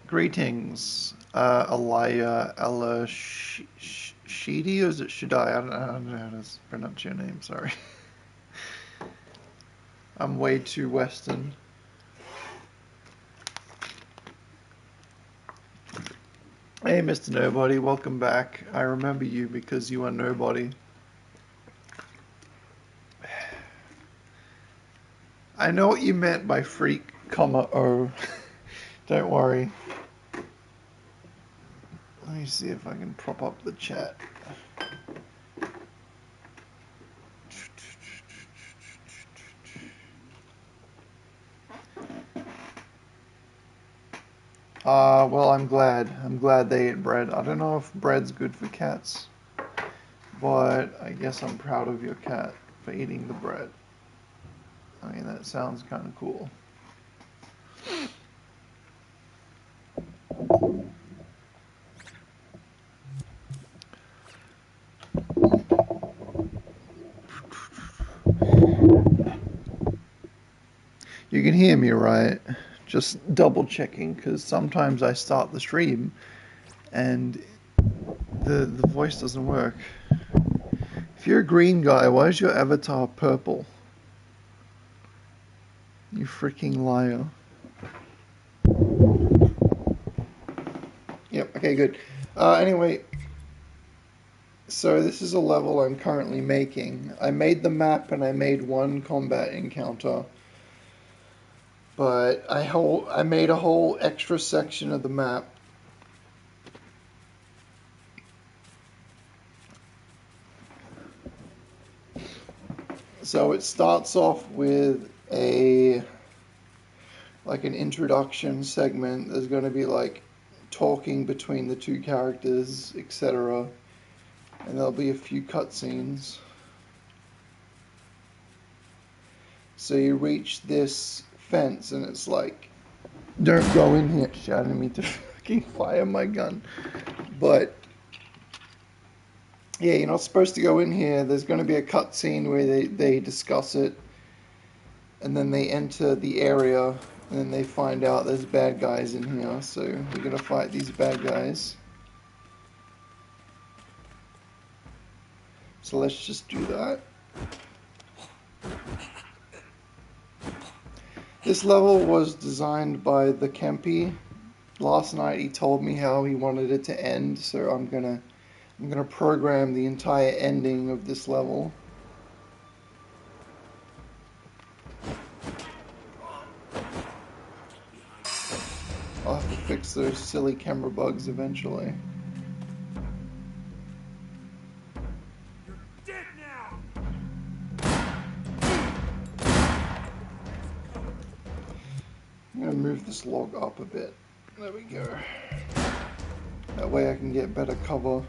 Greetings, Alaya Shidi, or is it Shidai? I don't know how to pronounce your name, sorry. I'm way too Western. Hey, Mr. Nobody, welcome back. I remember you because you are nobody. I know what you meant by freak, comma, oh. Don't worry. Let me see if I can prop up the chat. Well, I'm glad. I'm glad they ate bread. I don't know if bread's good for cats, but I guess I'm proud of your cat for eating the bread. I mean, that sounds kind of cool. You can hear me, right? Just double checking, because sometimes I start the stream and the voice doesn't work. If you're a green guy, why is your avatar purple? You freaking liar. Yep, okay, good. Anyway, so this is a level I'm currently making. I made the map and I made one combat encounter. But I made a whole extra section of the map. So it starts off with an introduction segment. There's going to be like talking between the two characters, etc. And there'll be a few cutscenes. So you reach this fence and it's like, don't go in here. Shit, I didn't mean to fucking fire my gun. But yeah, you're not supposed to go in here. There's going to be a cutscene where they discuss it, and then they enter the area, and then they find out there's bad guys in here, so we're going to fight these bad guys. So let's just do that. This level was designed by the Kempi. Last night he told me how he wanted it to end, so I'm gonna program the entire ending of this level. I'll have to fix those silly camera bugs eventually. You're dead now. I'm gonna move this log up a bit. There we go. That way I can get better cover.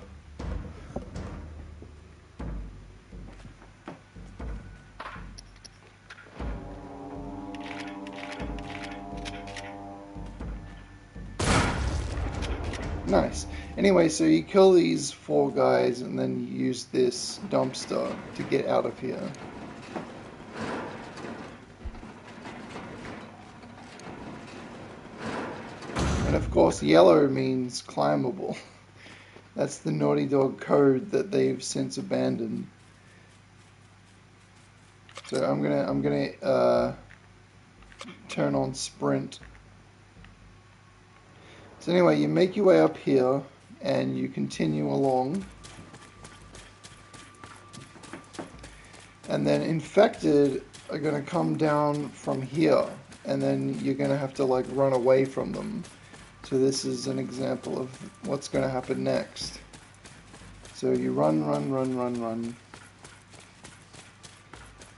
Nice. Anyway, so you kill these 4 guys and then you use this dumpster to get out of here. And of course, yellow means climbable. That's the Naughty Dog code that they've since abandoned. So I'm gonna turn on sprint. So anyway, you make your way up here and you continue along. And then infected are going to come down from here, and then you're going to have to like run away from them. So this is an example of what's going to happen next. So you run.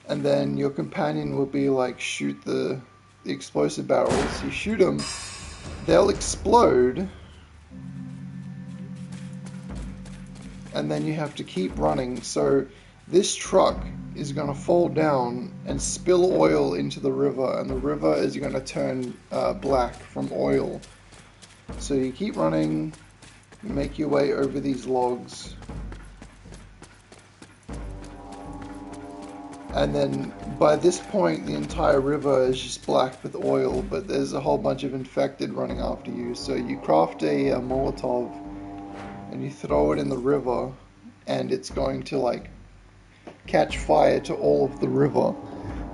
And then your companion will be like, shoot the explosive barrels. You shoot them, they'll explode, and then you have to keep running. So this truck is going to fall down and spill oil into the river, and the river is going to turn black from oil. So you keep running, you make your way over these logs, and then by this point, the entire river is just black with oil, but there's a whole bunch of infected running after you. So you craft a Molotov and you throw it in the river, and it's going to like catch fire to all of the river.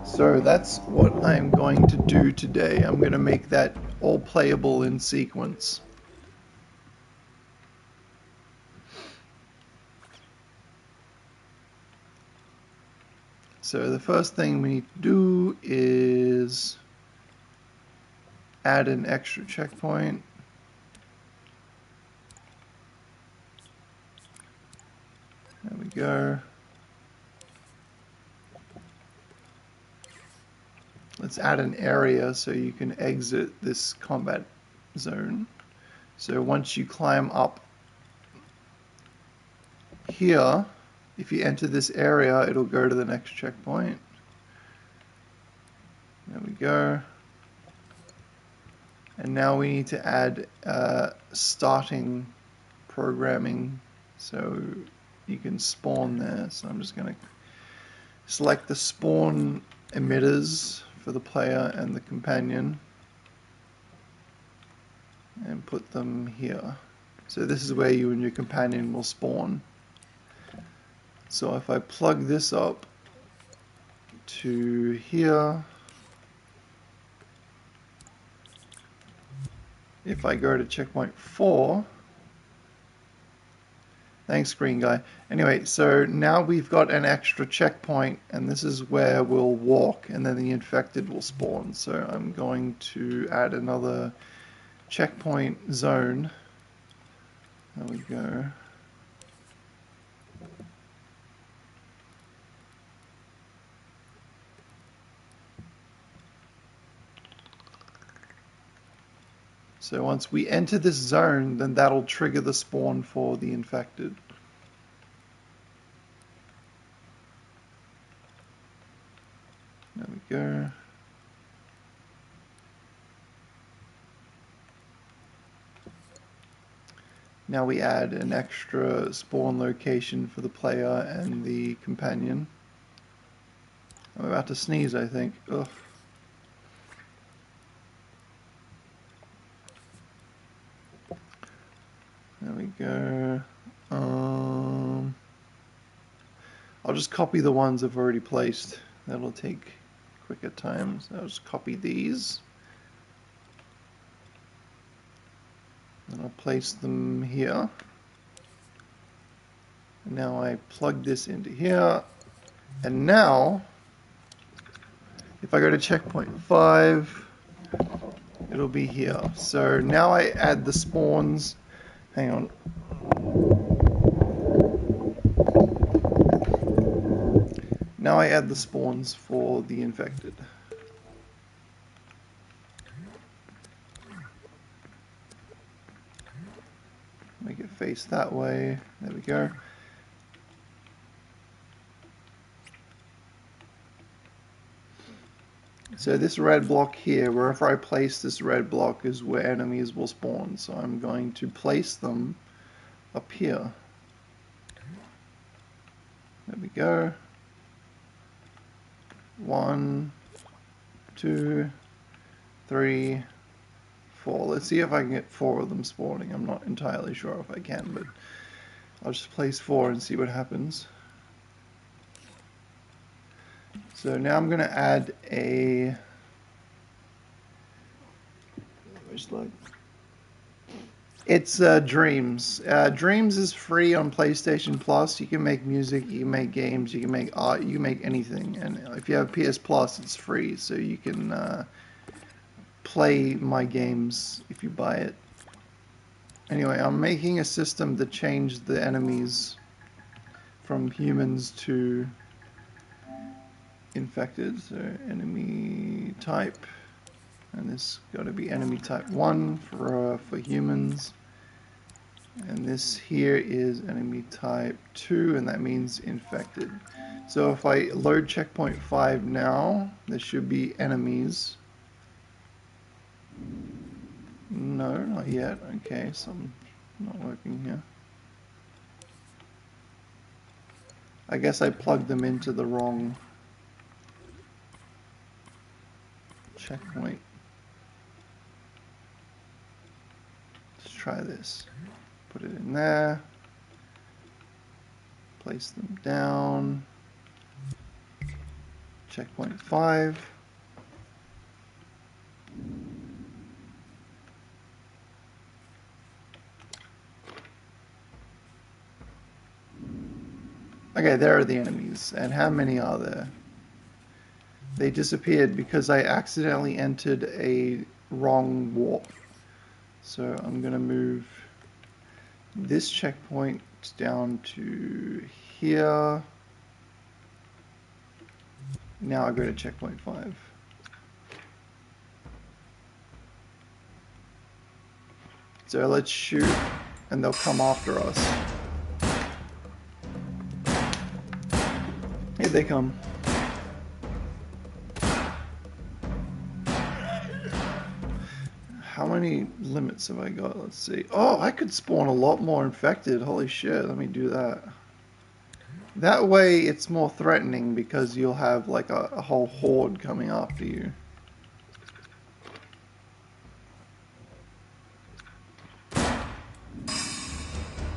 So that's what I'm going to do today. I'm going to make that all playable in sequence. So the first thing we need to do is add an extra checkpoint. There we go. Let's add an area so you can exit this combat zone. So once you climb up here, if you enter this area, it'll go to the next checkpoint. There we go. And now we need to add starting programming so you can spawn there. So I'm just going to select the spawn emitters for the player and the companion and put them here. So this is where you and your companion will spawn. So if I plug this up to here, if I go to checkpoint 4, thanks green guy. Anyway, so now we've got an extra checkpoint, and this is where we'll walk, and then the infected will spawn. So I'm going to add another checkpoint zone. There we go. So once we enter this zone, then that'll trigger the spawn for the infected. There we go. Now we add an extra spawn location for the player and the companion. I'm about to sneeze, I think. Ugh. There we go. I'll just copy the ones I've already placed. That'll take quicker times. I'll just copy these. And I'll place them here. And now I plug this into here. And now, if I go to checkpoint 5, it'll be here. So now I add the spawns. Hang on. Now I add the spawns for the infected. Make it face that way. There we go. So this red block here, wherever I place this red block is where enemies will spawn. So I'm going to place them up here. There we go. 1, 2, 3, 4. Let's see if I can get 4 of them spawning. I'm not entirely sure if I can, but I'll just place 4 and see what happens. So now I'm going to add a... It's Dreams. Dreams is free on PlayStation Plus. You can make music, you can make games, you can make art, you can make anything. And if you have PS Plus, it's free, so you can play my games if you buy it. Anyway, I'm making a system to change the enemies from humans to infected. So enemy type, and this got to be enemy type 1 for humans. And this here is enemy type 2, and that means infected. So if I load checkpoint 5 now, there should be enemies. No, not yet. Okay, something's not working here. I guess I plugged them into the wrong... checkpoint. Let's try this. Put it in there. Place them down. Checkpoint 5. Okay, there are the enemies. And how many are there? They disappeared because I accidentally entered a wrong warp. So I'm going to move this checkpoint down to here. Now I go to checkpoint 5. So let's shoot and they'll come after us. Here they come. How many limits have I got? Let's see. Oh, I could spawn a lot more infected. Holy shit, let me do that. That way it's more threatening because you'll have like a whole horde coming after you.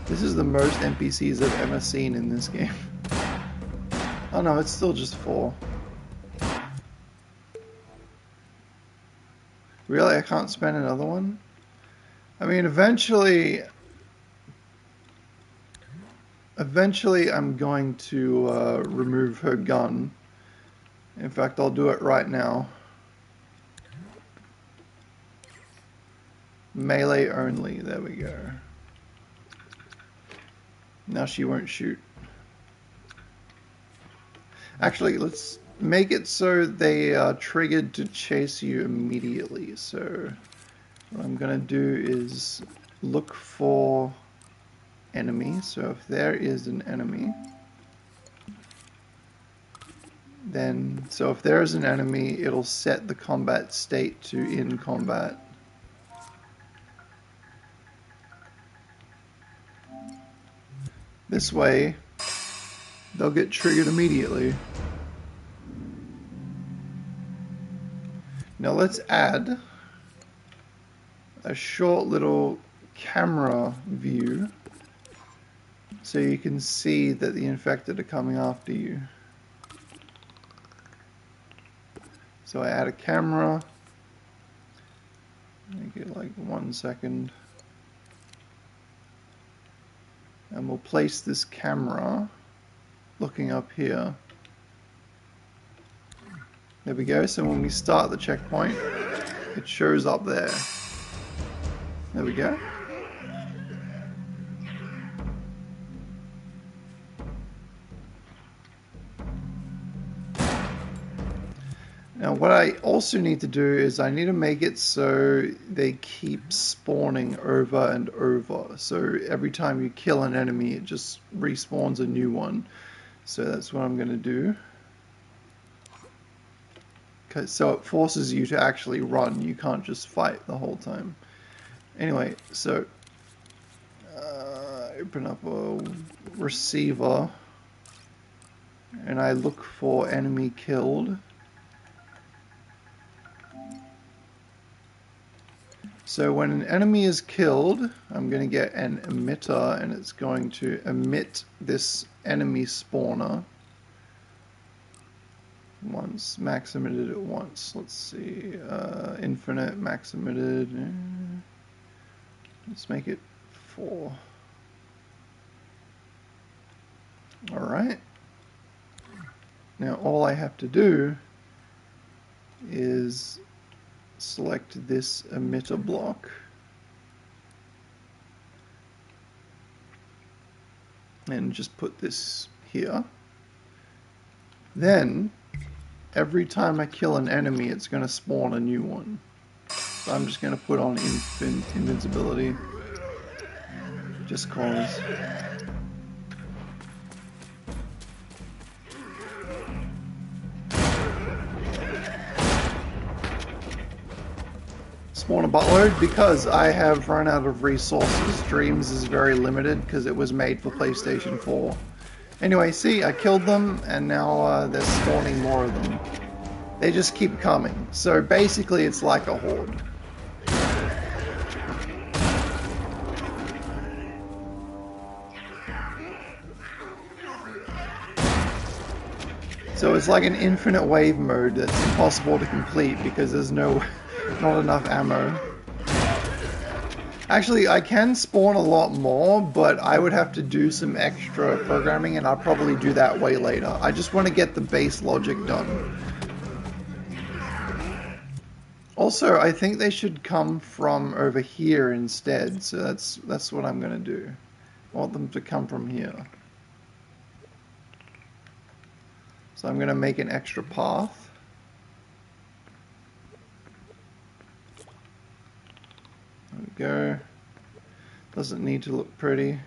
This is the most NPCs I've ever seen in this game. Oh no, it's still just 4. Really? I can't spend another one? I mean, eventually I'm going to remove her gun. In fact, I'll do it right now. Melee only. There we go. Now she won't shoot. Actually, let's make it so they are triggered to chase you immediately. So what I'm going to do is look for enemy. So if there is an enemy, then if there is an enemy, it'll set the combat state to in combat. This way, they'll get triggered immediately. Now let's add a short little camera view so you can see that the infected are coming after you. So I add a camera, make it like 1 second, and we'll place this camera looking up here. There we go, so when we start the checkpoint, it shows up there. There we go. Now what I also need to do is I need to make it so they keep spawning over and over. So every time you kill an enemy, it just respawns a new one. So that's what I'm going to do. Okay, so it forces you to actually run. You can't just fight the whole time. Anyway, so open up a receiver and I look for enemy killed. So when an enemy is killed, I'm going to get an emitter and it's going to emit this enemy spawner. Once, max emitted at once. Let's see, infinite, max emitted. Let's make it 4. Alright. Now all I have to do is select this emitter block and just put this here. Then every time I kill an enemy, it's going to spawn a new one. So I'm just going to put on Invincibility just cause. Spawn a buttload because I have run out of resources. Dreams is very limited because it was made for PlayStation 4. Anyway, see, I killed them and now they're spawning more of them. They just keep coming. So basically it's like a horde. So it's like an infinite wave mode that's impossible to complete because there's not enough ammo. Actually, I can spawn a lot more, but I would have to do some extra programming, and I'll probably do that way later. I just want to get the base logic done. Also, I think they should come from over here instead, so that's what I'm going to do. I want them to come from here. So I'm going to make an extra path. There we go. Doesn't need to look pretty.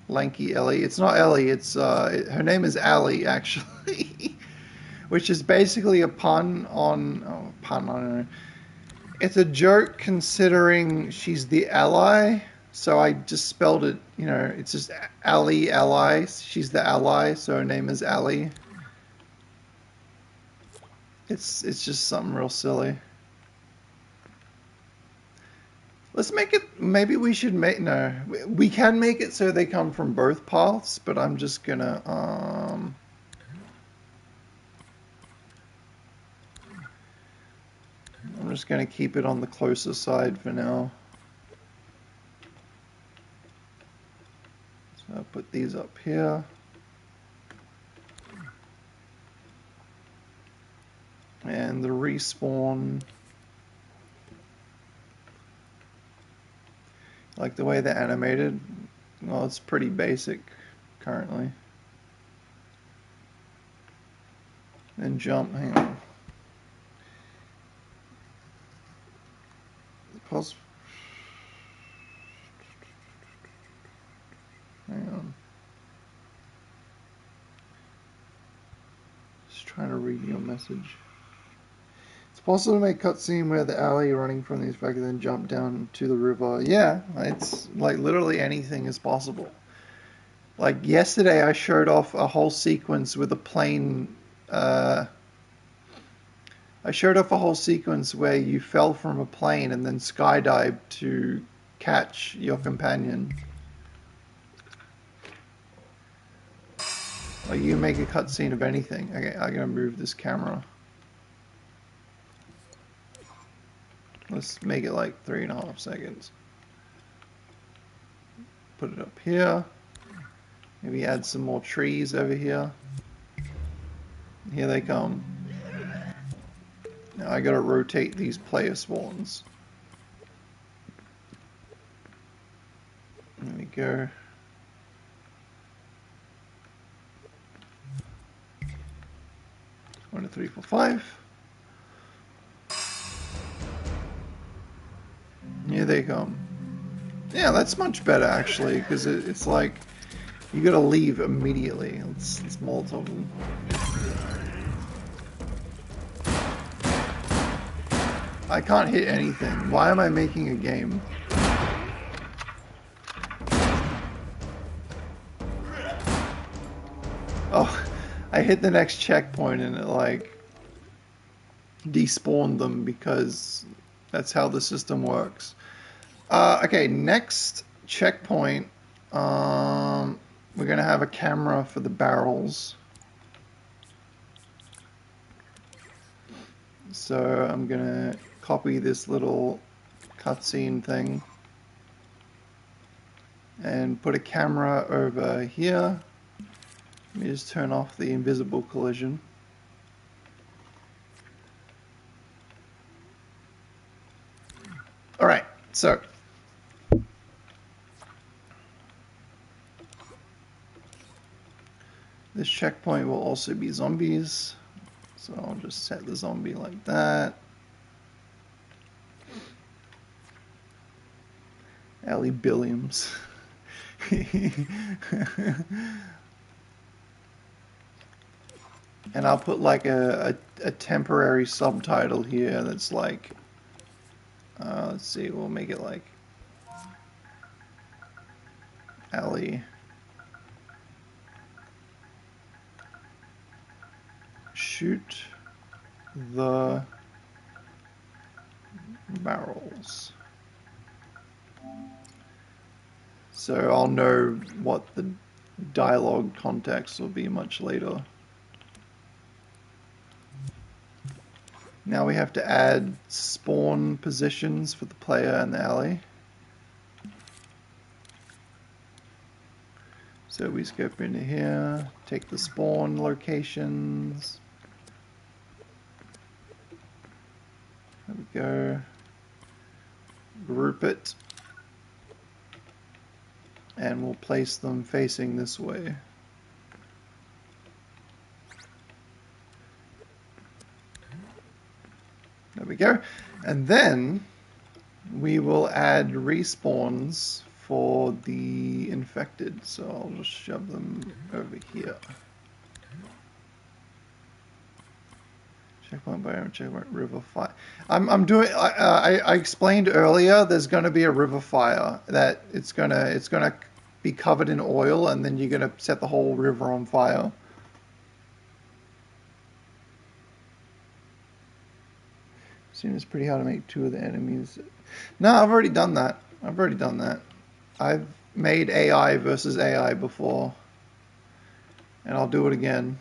Lanky Ellie. It's not Ellie, it's her name is Allie actually. Which is basically a pun on I don't know. It's a joke considering she's the ally, so I just spelled it, you know, it's just Allie ally. She's the ally, so her name is Allie. It's just something real silly. Let's make it, maybe we should make, no, we can make it so they come from both paths, but I'm just gonna, I'm just gonna keep it on the closer side for now. So I'll put these up here. And the respawn, like the way they're animated, well, it's pretty basic currently. And jump, hang on. Pause. Hang on. Just trying to read your message. It's possible to make cutscene where the alley running from the inspector then jump down to the river. Yeah, it's like literally anything is possible. Like yesterday I showed off a whole sequence with a plane, I showed off a whole sequence where you fell from a plane and then skydived to catch your companion. Or you make a cutscene of anything. Okay, I'm gonna move this camera. Let's make it like 3.5 seconds. Put it up here. Maybe add some more trees over here. Here they come. Now I gotta rotate these player spawns. There we go. 1, 2, 3, 4, 5. Here they come. Yeah, that's much better actually, because it's like you gotta leave immediately. Let's Molotov them. I can't hit anything. Why am I making a game? Oh, I hit the next checkpoint and it like despawned them because that's how the system works. Okay, next checkpoint. We're gonna have a camera for the barrels. So I'm gonna copy this little cutscene thing and put a camera over here. Let me just turn off the invisible collision. Alright, so this checkpoint will also be zombies. So I'll just set the zombie like that. Ellie Billiams. And I'll put like a temporary subtitle here that's like, let's see, we'll make it like Ellie shoot the barrels. So I'll know what the dialogue context will be much later. Now we have to add spawn positions for the player and the alley. So we scope into here, take the spawn locations. There we go. Group it. And we'll place them facing this way. There we go. And then we will add respawns for the infected. So I'll just shove them over here. Checkpoint biome, checkpoint river fire. I'm doing. I explained earlier. There's going to be a river fire that it's gonna be covered in oil, and then you're gonna set the whole river on fire. Seems it's pretty hard to make two of the enemies. No, I've already done that. I've made AI versus AI before, and I'll do it again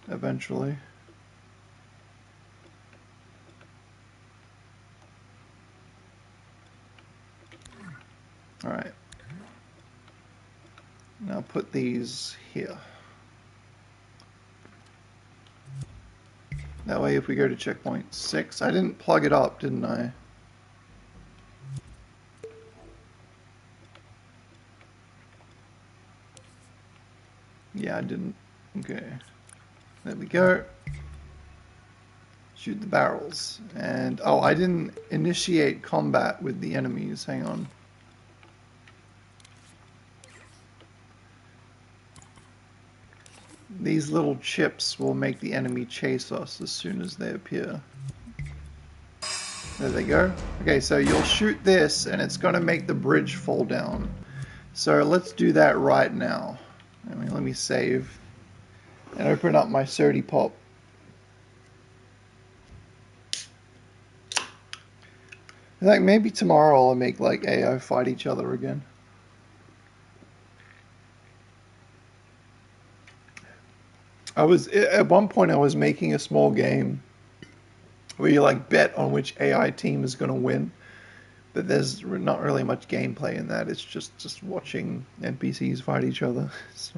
eventually. All right. Now put these here. That way if we go to checkpoint 6, I didn't plug it up, didn't I? Yeah, I didn't. Okay. There we go. Shoot the barrels. And, oh, I didn't initiate combat with the enemies. Hang on. These little chips will make the enemy chase us as soon as they appear. There they go. Okay, so you'll shoot this and it's going to make the bridge fall down. So let's do that right now. Let me save and open up my Surdy Pop. Like maybe tomorrow I'll make like AO fight each other again. At one point I was making a small game where you like bet on which AI team is going to win, but there's not really much gameplay in that. It's just watching NPCs fight each other. It's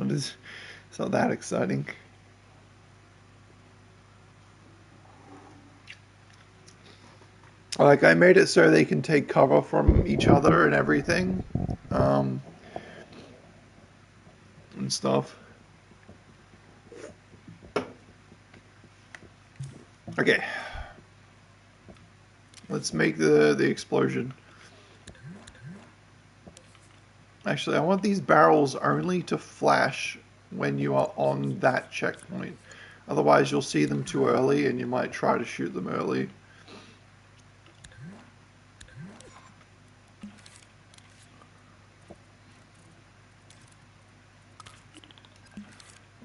not that exciting. Like I made it so they can take cover from each other and everything, and stuff. Okay, let's make the explosion. Actually, I want these barrels only to flash when you are on that checkpoint. Otherwise, you'll see them too early and you might try to shoot them early.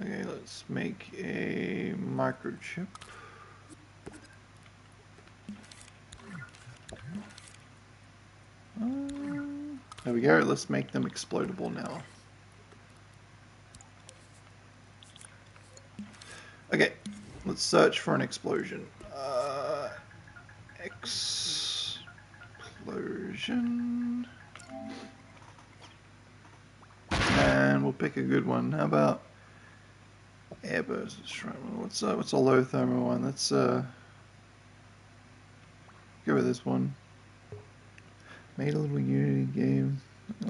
Okay, let's make a microchip. There we go. Let's make them explodable now. Okay, let's search for an explosion. Explosion. And we'll pick a good one. How about airburst? What's a low thermal one? Let's go with this one. Made a little Unity game.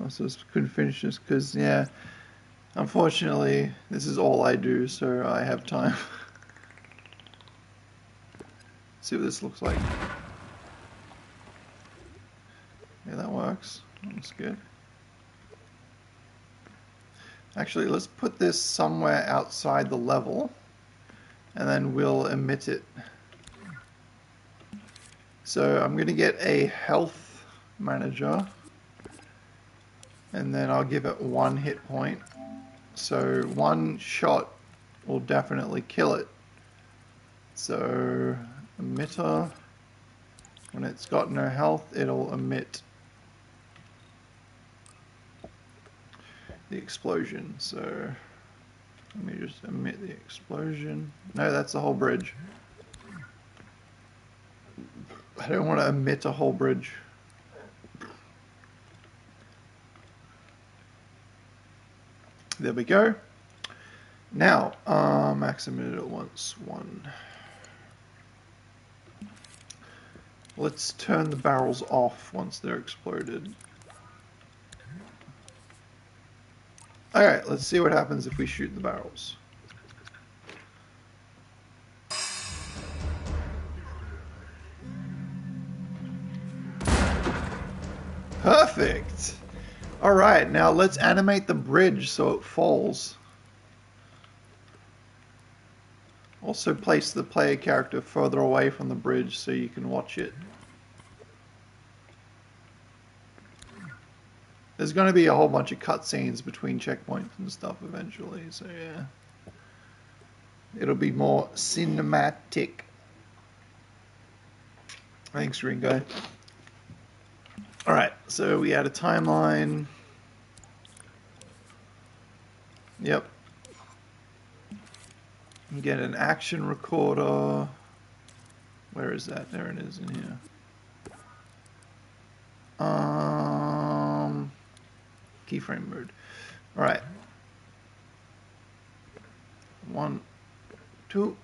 Also couldn't finish this because, yeah, unfortunately, this is all I do, so I have time. See what this looks like. Yeah, that works. That's good. Actually, let's put this somewhere outside the level, and then we'll emit it. So I'm going to get a health manager, and then I'll give it 1 hit point. So 1 shot will definitely kill it. So emitter. When it's got no health, it'll emit the explosion. So let me just emit the explosion. No, that's the whole bridge. I don't want to emit a whole bridge. There we go. Now, max emitted at once. 1. Let's turn the barrels off once they're exploded. Alright, let's see what happens if we shoot the barrels. Perfect! Alright, now let's animate the bridge so it falls. Also place the player character further away from the bridge so you can watch it. There's going to be a whole bunch of cutscenes between checkpoints and stuff eventually, so yeah. It'll be more cinematic. Thanks, Ringo. Alright, so we add a timeline. Yep. Get an action recorder. Where is that? There it is in here. Keyframe mode. Alright. 1, 2.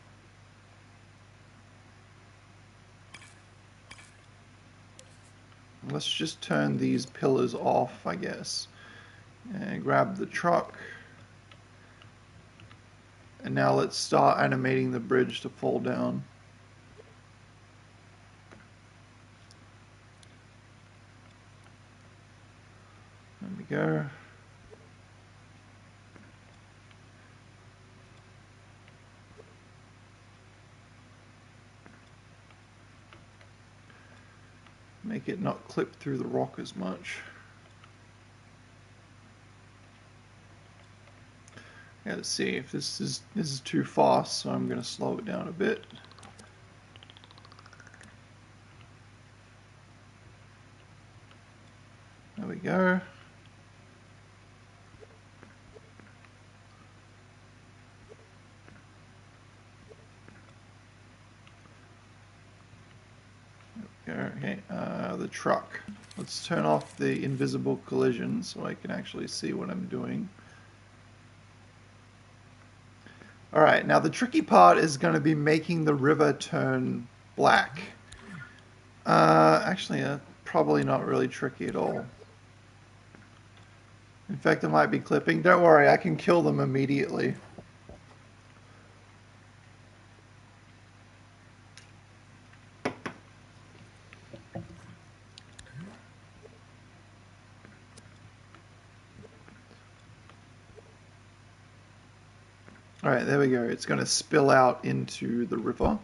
Let's just turn these pillars off, I guess. And grab the truck. And now let's start animating the bridge to fall down. There we go. Make it not clip through the rock as much. Yeah, let's see if this is too fast, so I'm going to slow it down a bit. There we go. Okay, the truck. Let's turn off the invisible collision so I can actually see what I'm doing. Alright, now the tricky part is going to be making the river turn black. Actually, probably not really tricky at all. In fact, it might be clipping. Don't worry, I can kill them immediately. Alright, there we go. It's going to spill out into the river.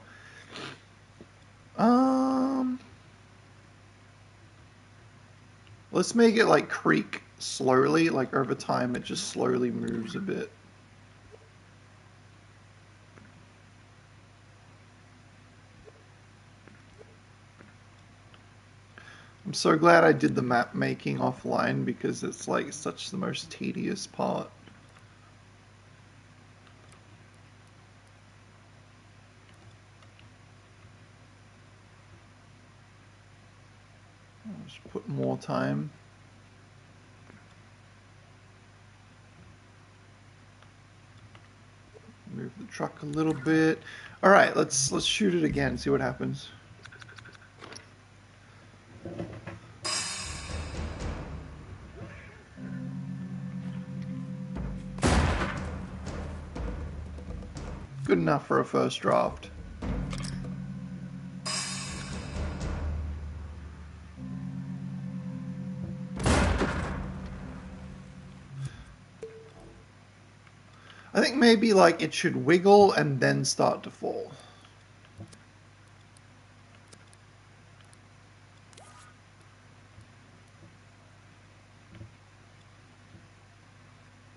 Let's make it like creek slowly, like over time it just slowly moves a bit. I'm so glad I did the map making offline because it's like such the most tedious part. I'll just put more time. Move the truck a little bit. All right, let's shoot it again. See what happens. Good enough for a first draft. I think maybe like it should wiggle and then start to fall.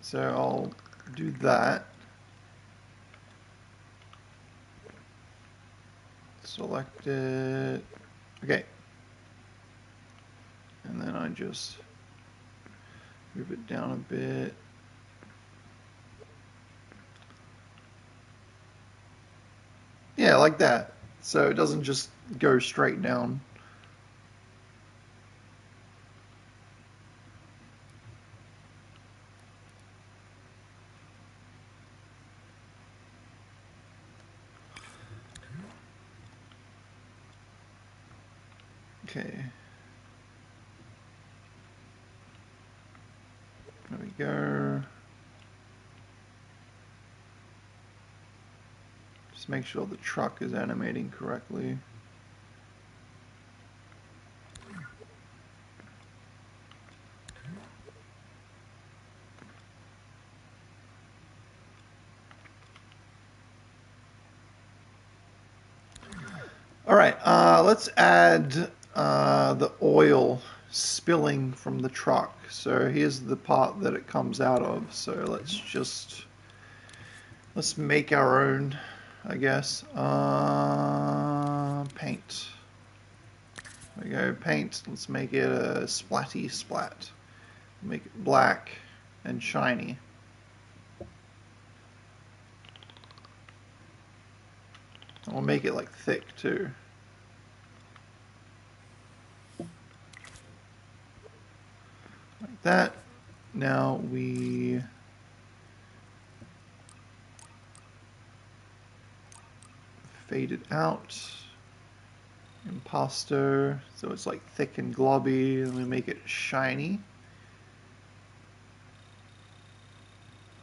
So I'll do that. select it. Okay. And then I just move it down a bit. Yeah, like that. So it doesn't just go straight down. Okay. There we go. Just make sure the truck is animating correctly. All right, let's add the oil spilling from the truck. So here's the part that it comes out of. So let's make our own, I guess. Paint. There we go, paint. Let's make it a splatty splat. Make it black and shiny. And we'll make it like thick too. Like that. Now we fade it out. Impasto, so it's like thick and globby, and we make it shiny.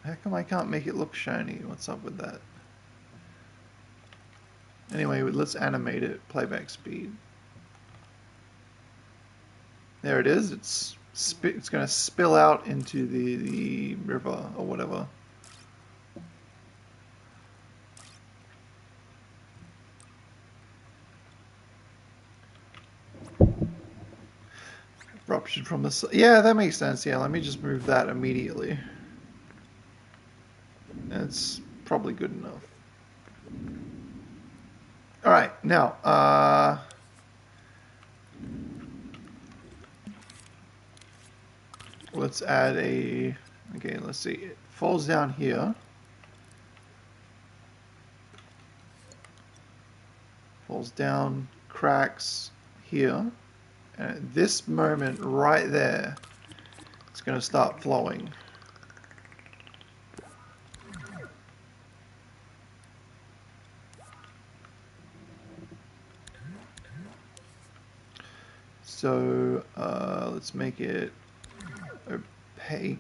How come I can't make it look shiny? What's up with that? Anyway, let's animate it. Playback speed. There it is. It's going to spill out into the river or whatever. Eruption from the... Yeah, that makes sense. Yeah, let me just move that immediately. That's probably good enough. All right, now, let's add a... Okay, let's see. It falls down here. Falls down, cracks here. And at this moment right there, it's going to start flowing. So let's make it opaque.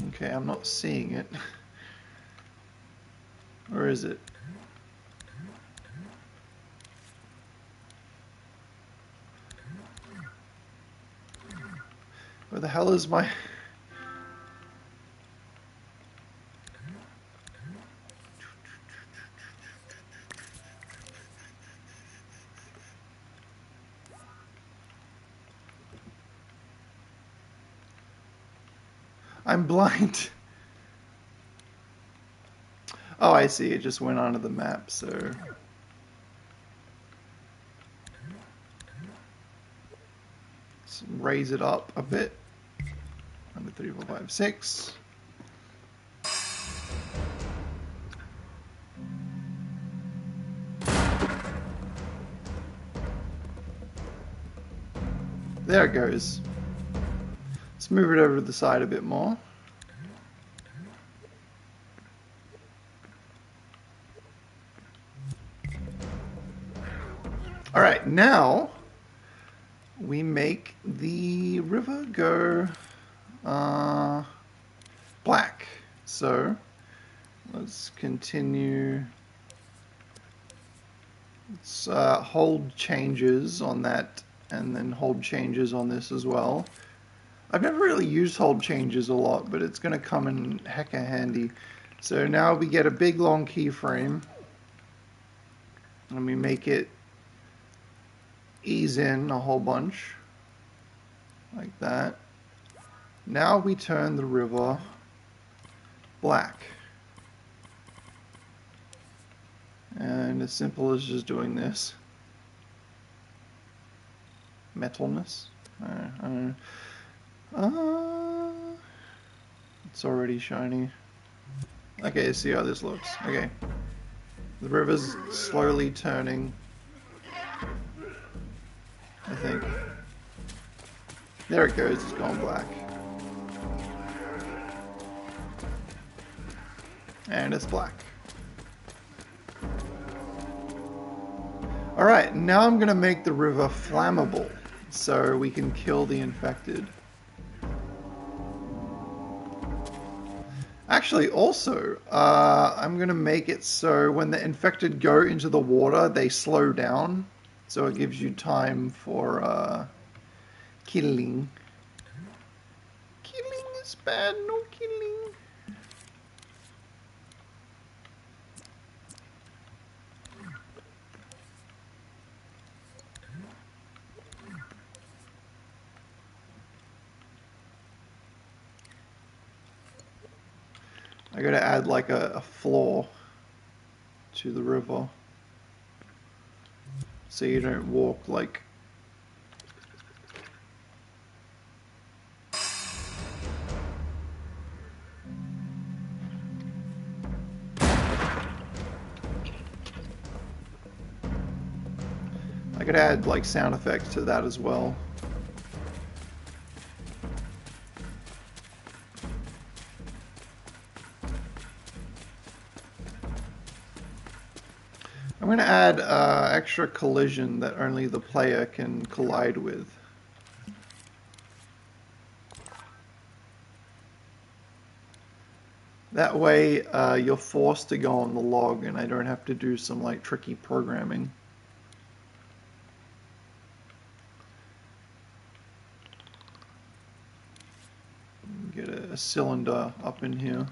Okay, I'm not seeing it. Where is it? Where the hell is my... I'm blind. Oh, I see. It just went onto the map, so... Let's raise it up a bit. 1, 2, 3, 4, 5, 6. There it goes. Let's move it over to the side a bit more. All right, now we make the river go black. So let's continue. Let's hold changes on that and then hold changes on this as well. I've never really used hold changes a lot, but it's going to come in hecka handy. So now we get a big long keyframe. Let me make it ease in a whole bunch. Like that. Now we turn the river black. And as simple as just doing this. Metalness? I don't know. It's already shiny. Okay, see how this looks. Okay. The river's slowly turning. I think. There it goes, it's gone black. And it's black. Alright, now I'm going to make the river flammable so we can kill the infected. Actually, also, I'm going to make it so when the infected go into the water, they slow down. So it gives you time for killing. Killing is bad, no killing. I gotta add like a floor to the river so you don't walk like I could add like sound effects to that as well. I'm going to add extra collision that only the player can collide with. That way you're forced to go on the log and I don't have to do some like tricky programming. Get a cylinder up in here.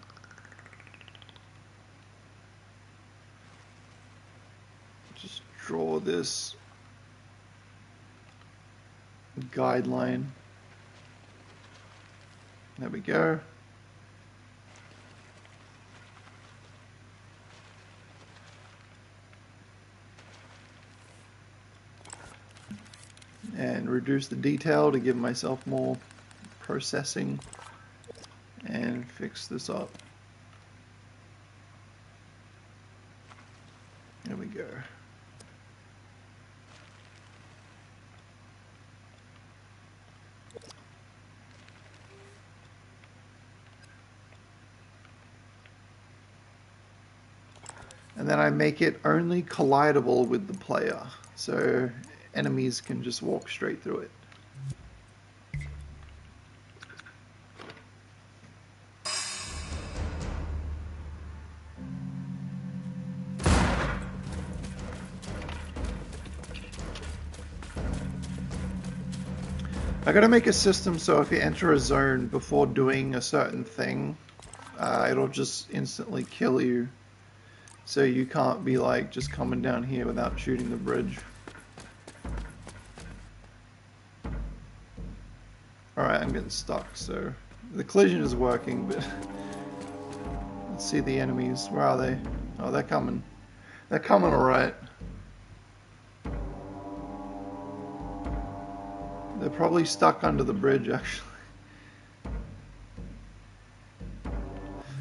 Just draw this guideline. There we go. And reduce the detail to give myself more processing and fix this up. There we go. And then I make it only collidable with the player, so enemies can just walk straight through it. I gotta make a system so if you enter a zone before doing a certain thing, it'll just instantly kill you. So you can't be like just coming down here without shooting the bridge. Alright, I'm getting stuck, so the collision is working, but let's see the enemies. Where are they? Oh, they're coming. They're coming alright. They're probably stuck under the bridge, actually.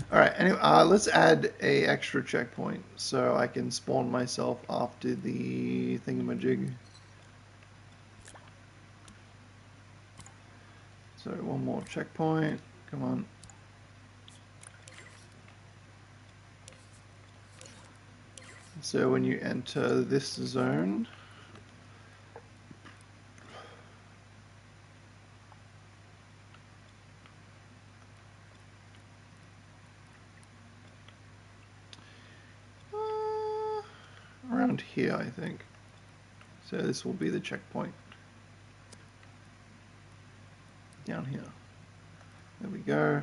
Alright, anyway, let's add a extra checkpoint so I can spawn myself after the thingamajig. So one more checkpoint, come on. So when you enter this zone, around here I think. So this will be the checkpoint. Down here. There we go.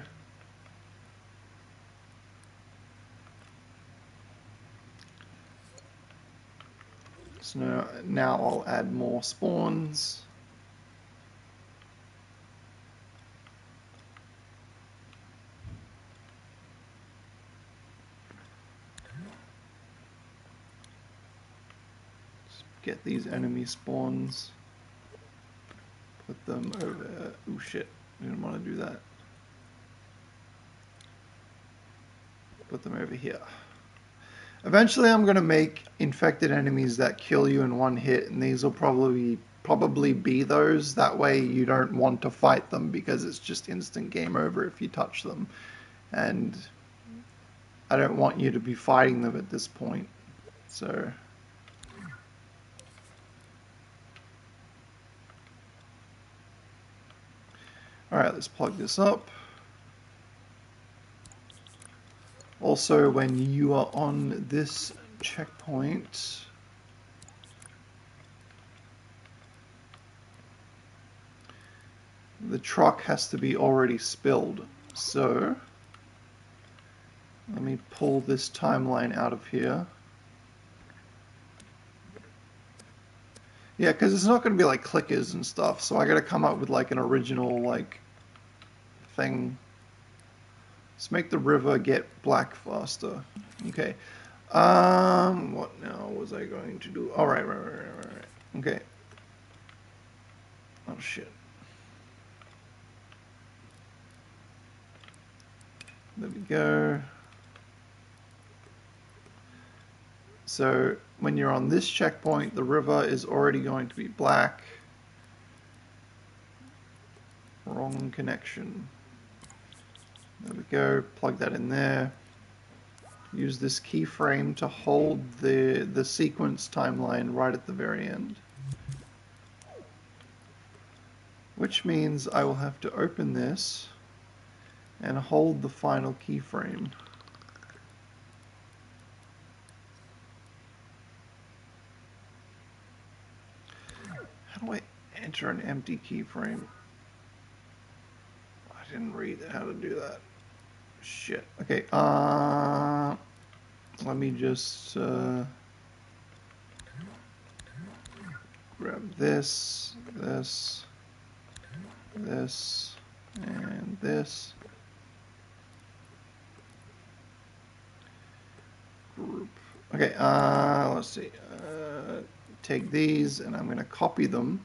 So now I'll add more spawns. Get these enemy spawns, put them over. Oh shit, I didn't want to do that. Put them over here. Eventually I'm going to make infected enemies that kill you in one hit, and these will probably be those. That way you don't want to fight them because it's just instant game over if you touch them. And I don't want you to be fighting them at this point. So alright, let's plug this up. Also, when you are on this checkpoint, the truck has to be already spilled. So let me pull this timeline out of here. Yeah, because it's not going to be like clickers and stuff, so I got to come up with like an original like thing. Let's make the river get black faster. Okay. What now was I going to do? All right. Okay. Oh shit. There we go. So when you're on this checkpoint, the river is already going to be black. Wrong connection. There we go. Plug that in there. Use this keyframe to hold the sequence timeline right at the very end. Which means I will have to open this and hold the final keyframe. How do I enter an empty keyframe? I didn't read how to do that. Shit. Okay, let me just grab this, and this. Group. Okay, let's see. Take these, and I'm going to copy them.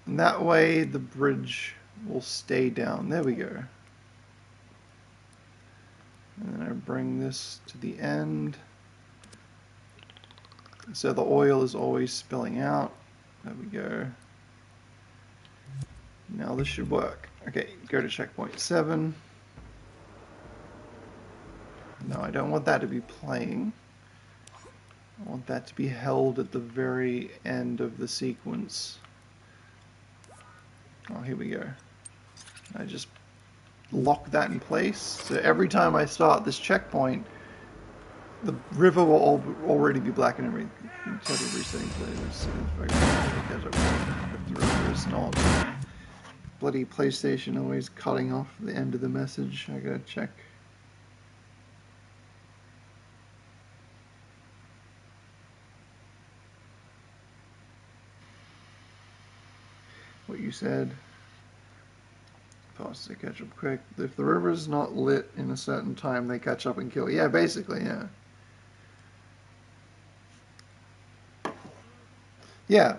And that way the bridge will stay down. There we go. And then I bring this to the end. So the oil is always spilling out. There we go. Now this should work. Okay, go to checkpoint 7. No, I don't want that to be playing. I want that to be held at the very end of the sequence. Oh, here we go. I just lock that in place. So every time I start this checkpoint, the river will already be black and everything. Total resetting playlist. If the river is not. Bloody PlayStation always cutting off the end of the message. I gotta check. What you said. Fast, they catch up quick. If the river is not lit in a certain time, they catch up and kill. Yeah, basically, yeah. Yeah,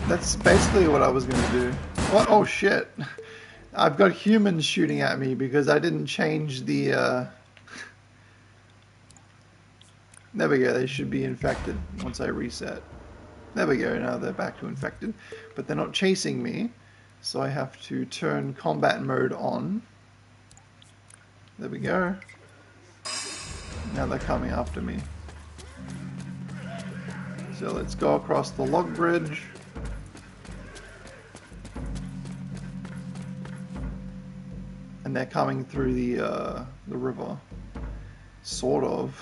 that's basically what I was going to do. What? Oh, shit. I've got humans shooting at me because I didn't change the... There we go, they should be infected once I reset. There we go, now they're back to infected. But they're not chasing me, so I have to turn combat mode on. There we go. Now they're coming after me. So let's go across the log bridge. And they're coming through the river. Sort of.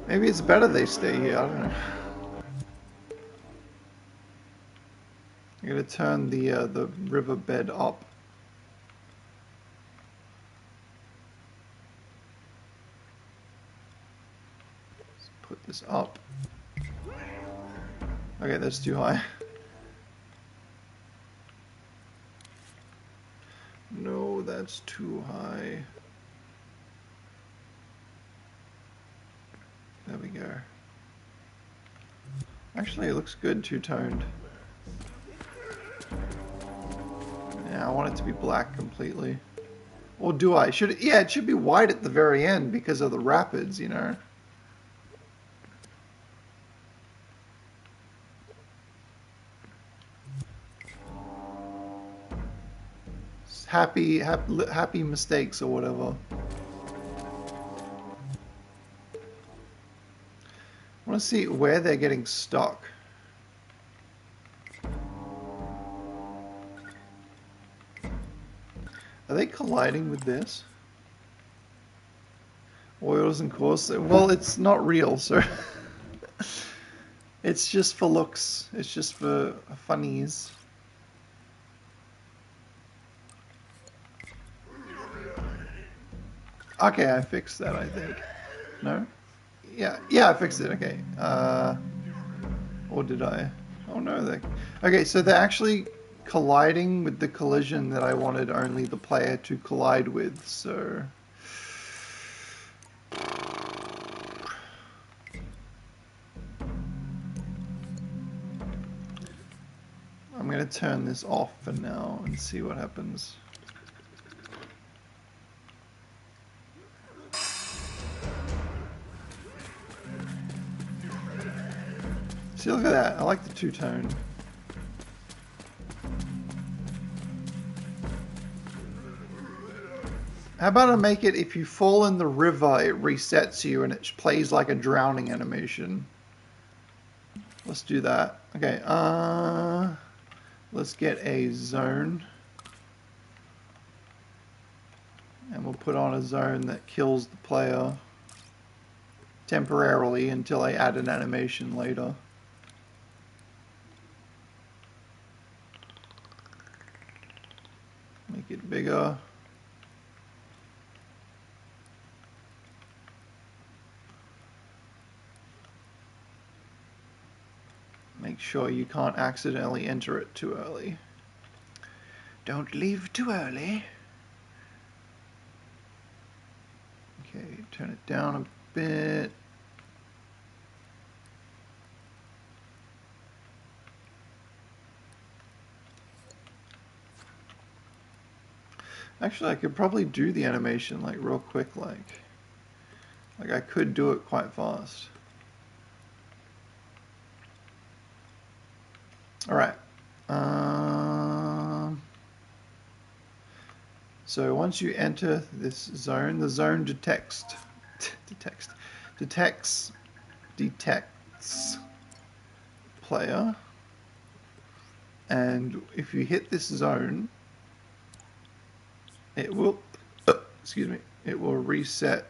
Maybe it's better they stay here, I don't know. I'm gonna turn the riverbed up. Let's put this up. Okay, that's too high. No, that's too high. There we go. Actually, it looks good two-toned. Yeah, I want it to be black completely. Or do I? Should it? Yeah, it should be white at the very end because of the rapids, you know. Happy mistakes or whatever. I want to see where they're getting stuck. Are they colliding with this? Oils and course. Well, it's not real, so it's just for looks. It's just for funnies. Okay, I fixed that, I think. No? Yeah, I fixed it. Okay. Or did I? Oh no, they. Okay, so they're actually colliding with the collision that I wanted only the player to collide with. So. I'm gonna turn this off for now and see what happens. See, look at that. I like the two-tone. How about I make it, if you fall in the river, it resets you and it plays like a drowning animation. Let's do that. Okay, let's get a zone. And we'll put on a zone that kills the player temporarily until I add an animation later. Make it bigger. Make sure you can't accidentally enter it too early. Don't leave too early. Okay, turn it down a bit. Actually, I could probably do the animation like real quick, like I could do it quite fast. All right. So once you enter this zone, the zone detects player, and if you hit this zone, it will excuse me, it will reset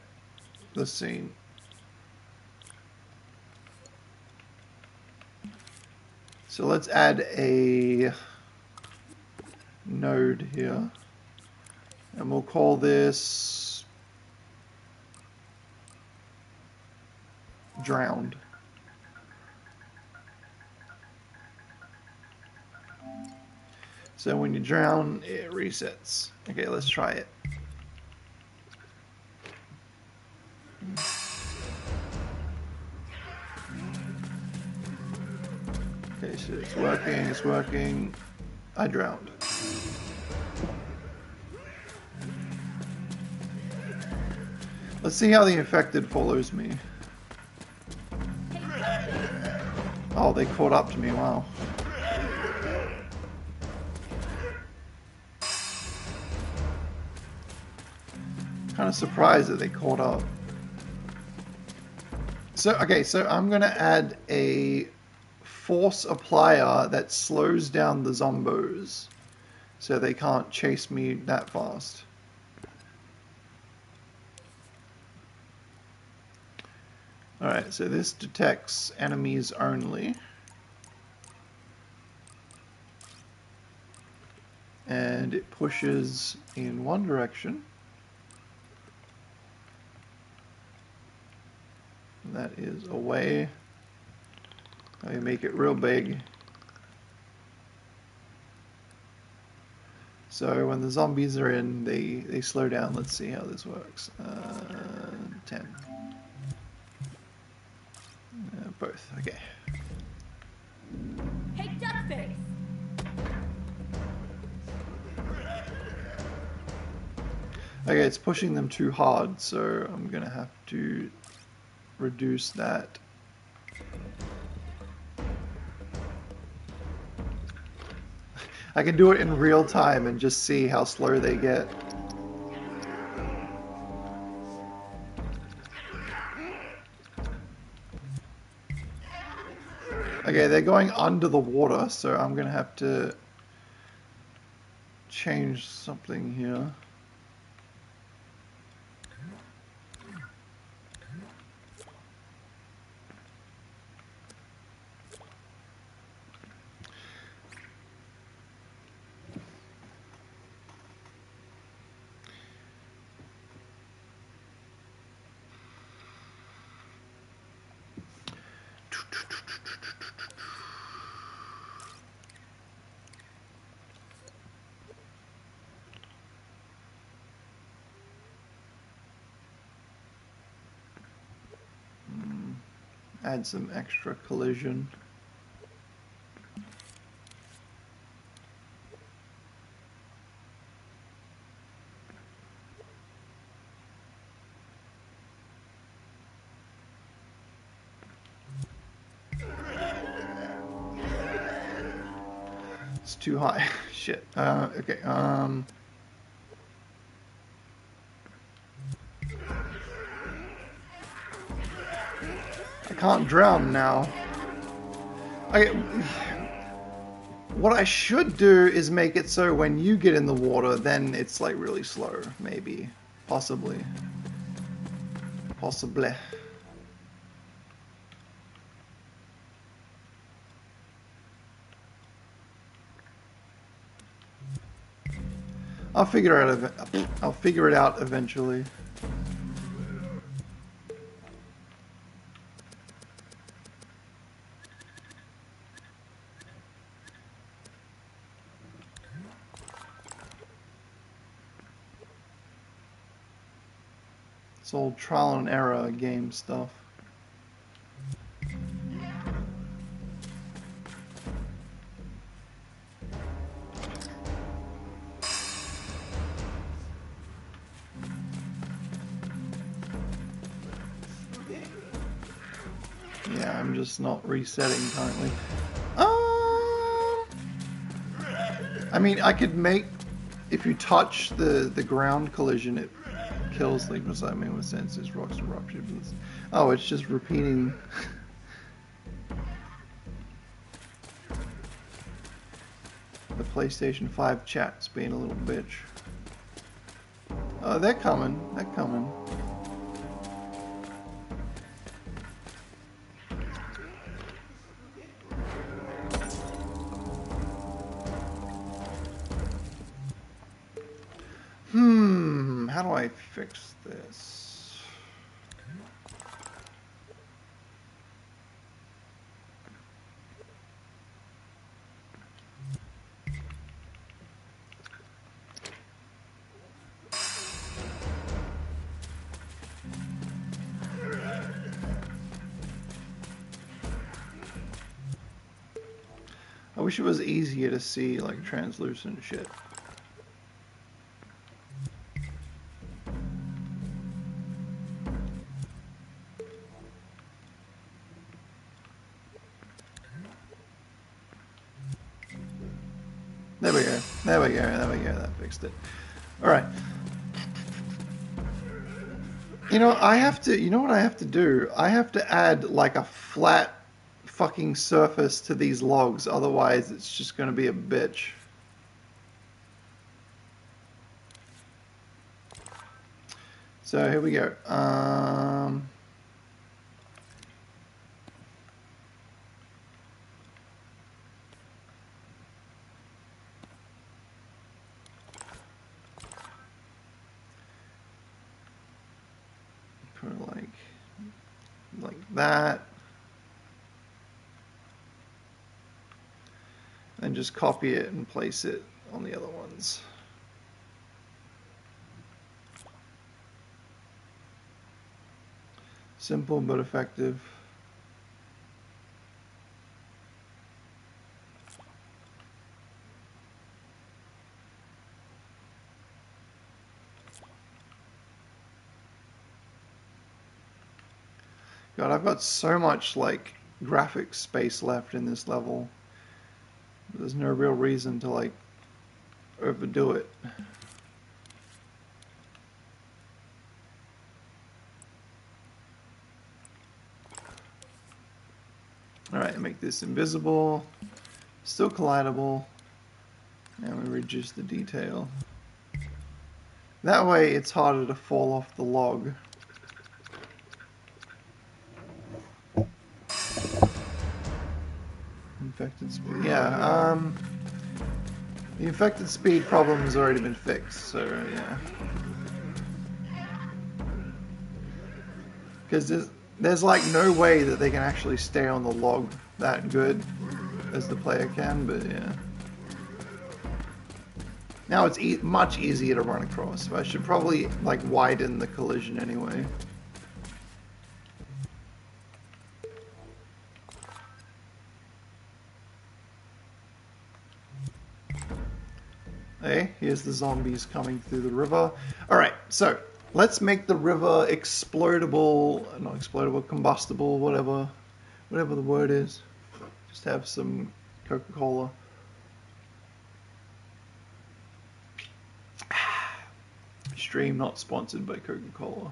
the scene. So let's add a node here, and we'll call this drowned. So when you drown, it resets. Okay, let's try it. Okay, so it's working. I drowned. Let's see how the infected follows me. Oh, they caught up to me, wow. Kind of surprised that they caught up. So, okay, so I'm gonna add a force applier that slows down the zombos so they can't chase me that fast. Alright, so this detects enemies only. And it pushes in one direction. That is away. I make it real big. So when the zombies are in, they slow down. Let's see how this works. 10. Both. Okay. Hey, Duckface! Okay, it's pushing them too hard, so I'm gonna have to reduce that. I can do it in real time and just see how slow they get. Okay, they're going under the water, so I'm gonna have to change something here. Add some extra collision. It's too high. Shit. Okay. I can't drown now. Okay. What I should do is make it so when you get in the water, then it's like really slow. Maybe. Possibly. Possibly. I'll figure it out eventually. It's old trial and error game stuff. Yeah, I'm just not resetting currently. I mean, I could make, if you touch the ground collision, it kills things beside me with sensors, rocks, and ruptures. Oh, it's just repeating. The PlayStation 5 chat's being a little bitch. Oh, they're coming. They're coming. How do I fix this? I wish it was easier to see, like, translucent shit. There we go. There we go. There we go. That fixed it. All right. You know, I have to. You know what I have to do? I have to add like a flat fucking surface to these logs. Otherwise, it's just going to be a bitch. So here we go. that. And just copy it and place it on the other ones. Simple but effective. God, I've got so much like graphics space left in this level. There's no real reason to like overdo it. Alright, make this invisible, still collidable, and we reduce the detail. That way it's harder to fall off the log. Infected speed. Yeah, the infected speed problem has already been fixed, so yeah. Because there's like no way that they can actually stay on the log that good as the player can, but yeah. Now it's much easier to run across, so I should probably like widen the collision anyway. Hey, here's the zombies coming through the river. Alright, so let's make the river explodable, not explodable, combustible, whatever the word is. Just have some Coca-Cola. Stream not sponsored by Coca-Cola.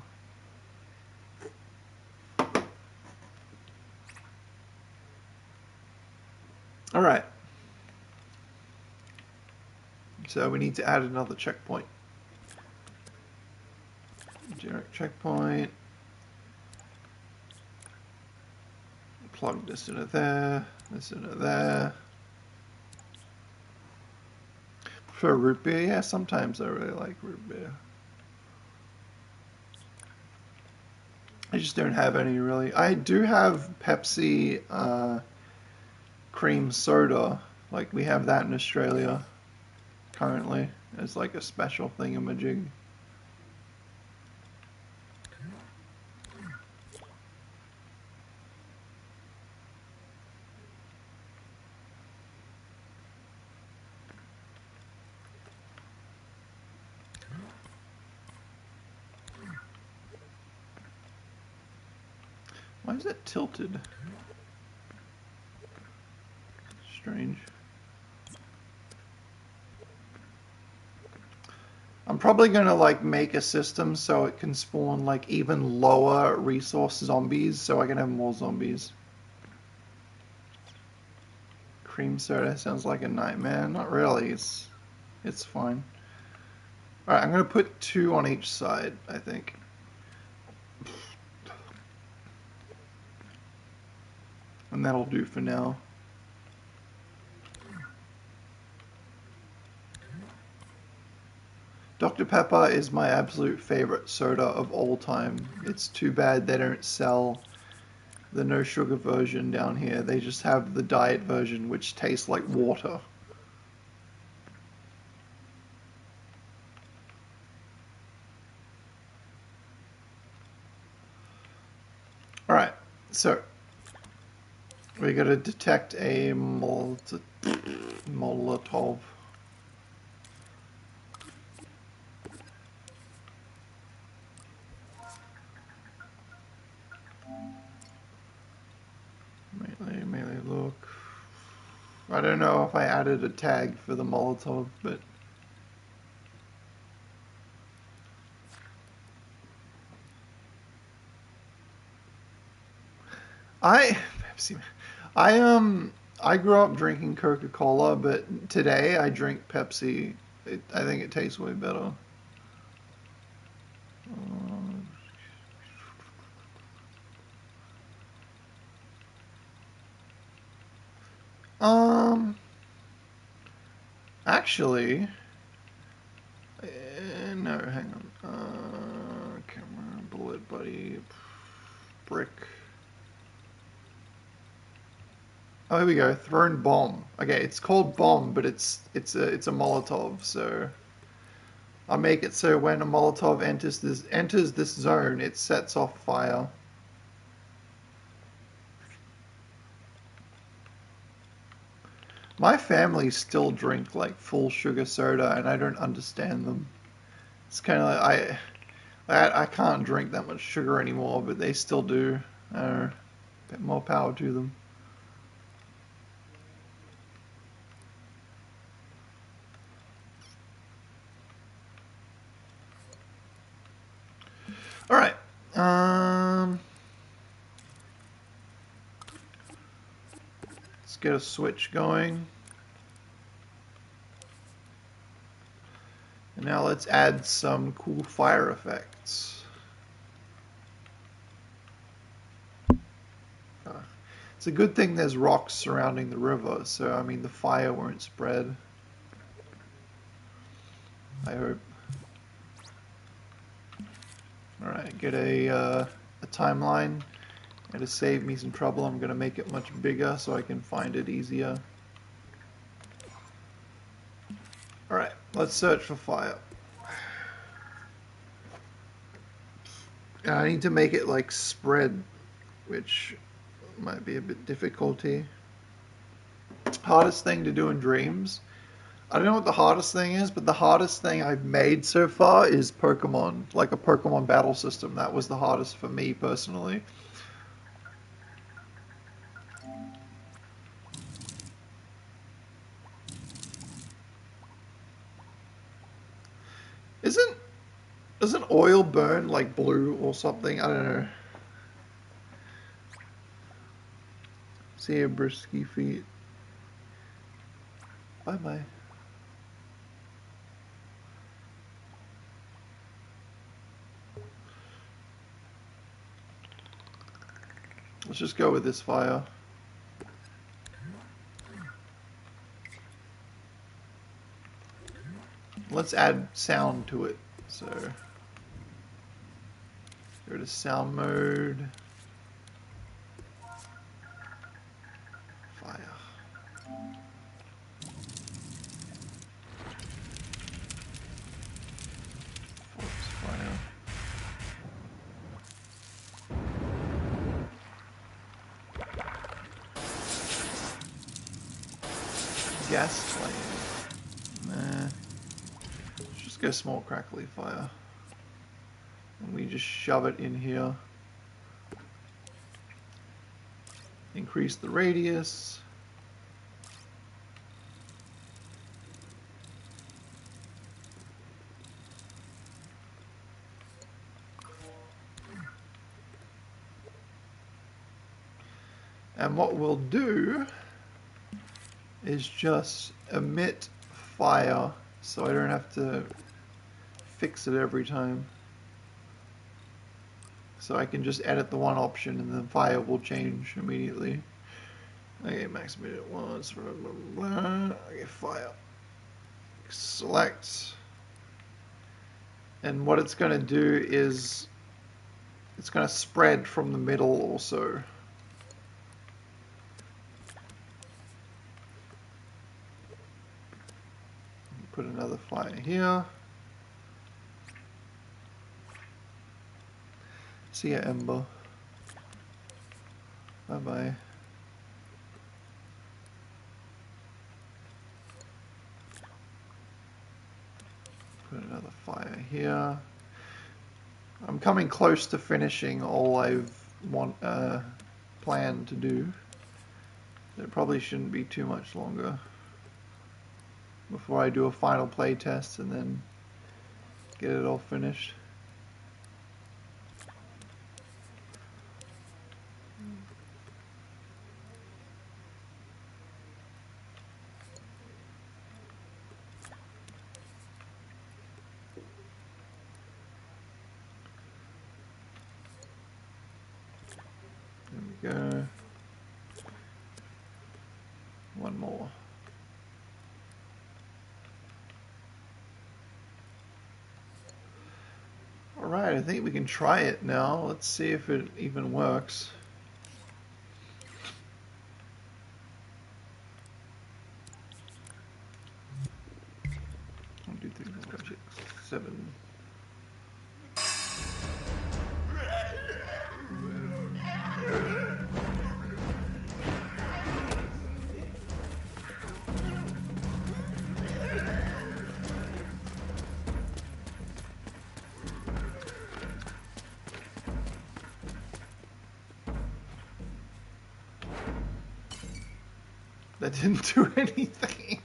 Alright. So we need to add another checkpoint. Generate checkpoint. Plug this into there, this into there. For root beer, yeah, sometimes I really like root beer. I just don't have any really. I do have Pepsi cream soda. Like we have that in Australia currently as like a special thingamajig. Why is it tilted? Strange. I'm probably gonna like make a system so it can spawn like even lower resource zombies so I can have more zombies. Cream soda sounds like a nightmare. Not really, it's fine. Alright, I'm gonna put 2 on each side, I think. And that'll do for now. Dr. Pepper is my absolute favorite soda of all time. It's too bad they don't sell the no sugar version down here. They just have the diet version, which tastes like water. Alright, so we gotta detect a Molotov. Melee look. I don't know if I added a tag for the Molotov, but I grew up drinking Coca-Cola, but today I drink Pepsi. I think it tastes way better. Actually, no, hang on. Camera, bullet buddy, brick. Oh, here we go. Thrown bomb. Okay, it's called bomb, but it's a Molotov. So I'll make it so when a Molotov enters this zone, it sets off fire. My family still drink like full sugar soda, and I don't understand them. It's kind of like I can't drink that much sugar anymore, but they still do. Bit more power to them. All right. Let's get a switch going. And now let's add some cool fire effects. It's a good thing there's rocks surrounding the river, so I mean the fire won't spread. I hope. Alright, get a timeline. And to save me some trouble, I'm going to make it much bigger so I can find it easier. Alright, let's search for fire. I need to make it like spread, which might be a bit difficulty. Hardest thing to do in Dreams. I don't know what the hardest thing is, but the hardest thing I've made so far is Pokemon, like a Pokemon battle system. That was the hardest for me personally. Isn't doesn't oil burn like blue or something? I don't know. See you, Brisky feet. Bye bye. Let's just go with this fire. Let's add sound to it. So go to sound mode. Fire. Forest fire. Gas flame. Nah. Let's just go small crackly fire. And we just shove it in here. Increase the radius. And what we'll do is just emit fire so I don't have to fix it every time. So I can just edit the one option and then fire will change immediately. Okay, max minute once, blah, blah, blah. Okay, fire. Select. And what it's going to do is it's going to spread from the middle also. Put another fire here. See ya, Ember. Bye bye. Put another fire here. I'm coming close to finishing all I've planned to do. It probably shouldn't be too much longer before I do a final play test and then get it all finished. There we go. One more. Alright, I think we can try it now. Let's see if it even works. 7. That didn't do anything.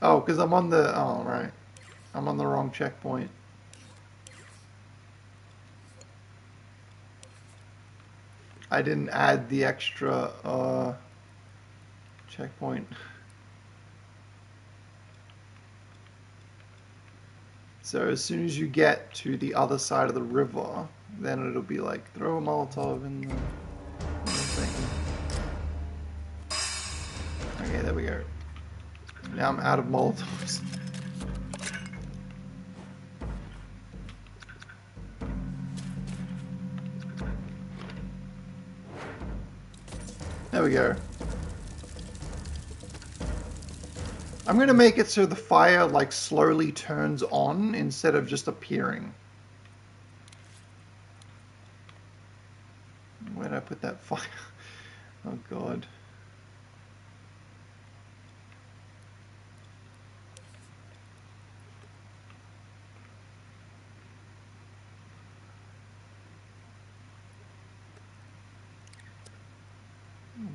Oh, because I'm on the... Oh, right. I'm on the wrong checkpoint. I didn't add the extra checkpoint. So as soon as you get to the other side of the river, then it'll be like, throw a Molotov in the thing. Okay, there we go. Now I'm out of Molotovs. There we go. I'm going to make it so the fire like slowly turns on instead of just appearing. Where did I put that fire? Oh god.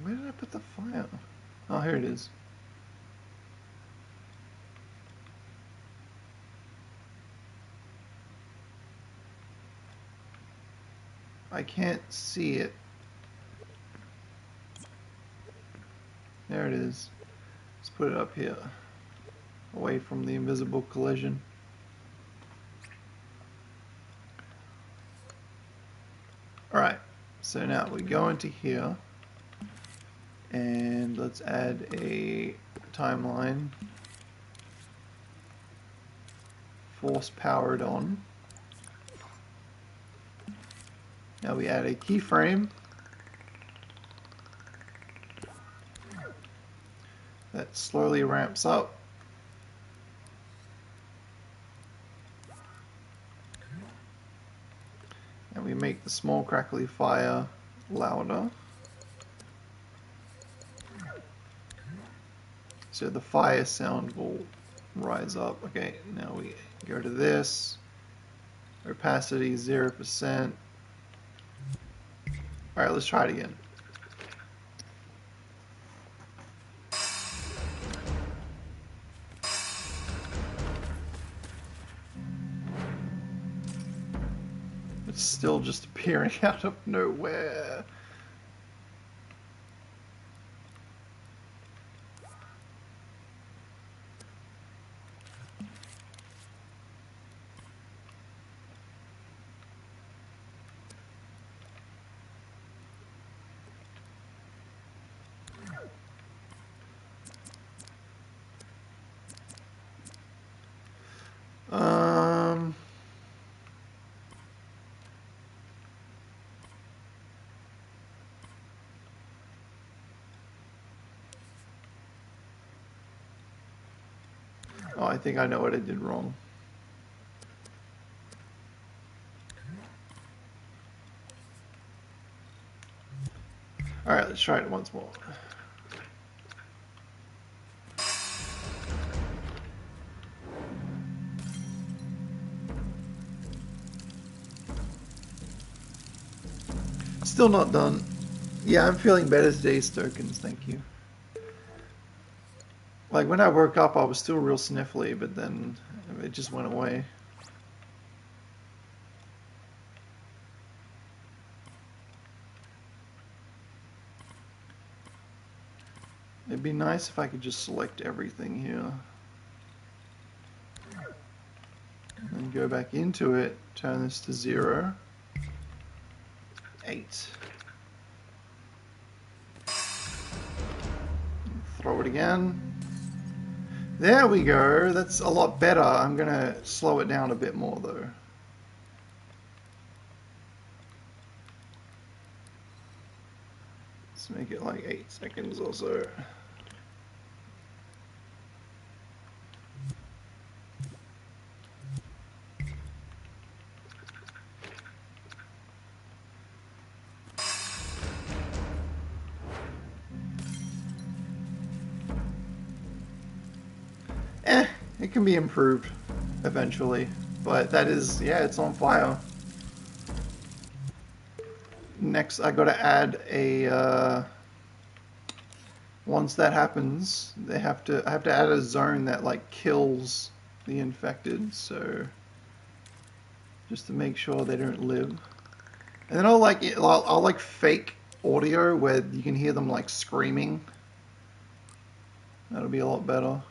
Where did I put the fire? Oh, here it is. I can't see it. There it is. Let's put it up here. Away from the invisible collision. Alright, so now we go into here. And let's add a timeline. Force powered on. Now we add a keyframe. That slowly ramps up. And we make the small crackly fire louder. So the fire sound will rise up. Okay, now we go to this. Opacity 0%. Alright, let's try it again. It's still just appearing out of nowhere. Oh, I think I know what I did wrong. Alright, let's try it once more. Still not done. Yeah, I'm feeling better today, Stokens, thank you. Like, when I woke up, I was still real sniffly, but then it just went away. It'd be nice if I could just select everything here. And then go back into it, turn this to 0. 8. Throw it again. There we go. That's a lot better. I'm going to slow it down a bit more though. Let's make it like 8 seconds or so. It can be improved eventually, but that is, yeah, it's on fire. Next, I gotta add a, once that happens, I have to add a zone that like kills the infected, so just to make sure they don't live. And then I'll like fake audio where you can hear them like screaming. That'll be a lot better.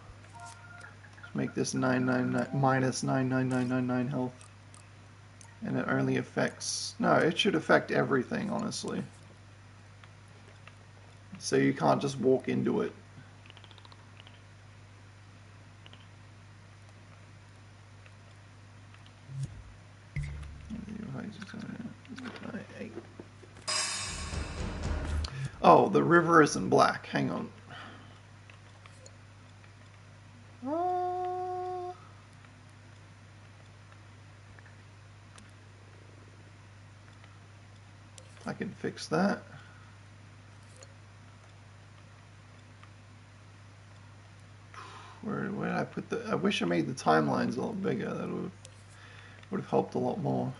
Just make this 999 minus 99999 health. And it only affects... No, it should affect everything, honestly. So you can't just walk into it. Oh, the river isn't black. Hang on. I can fix that. Where did I put the... I wish I made the timelines a lot bigger. That would have helped a lot more.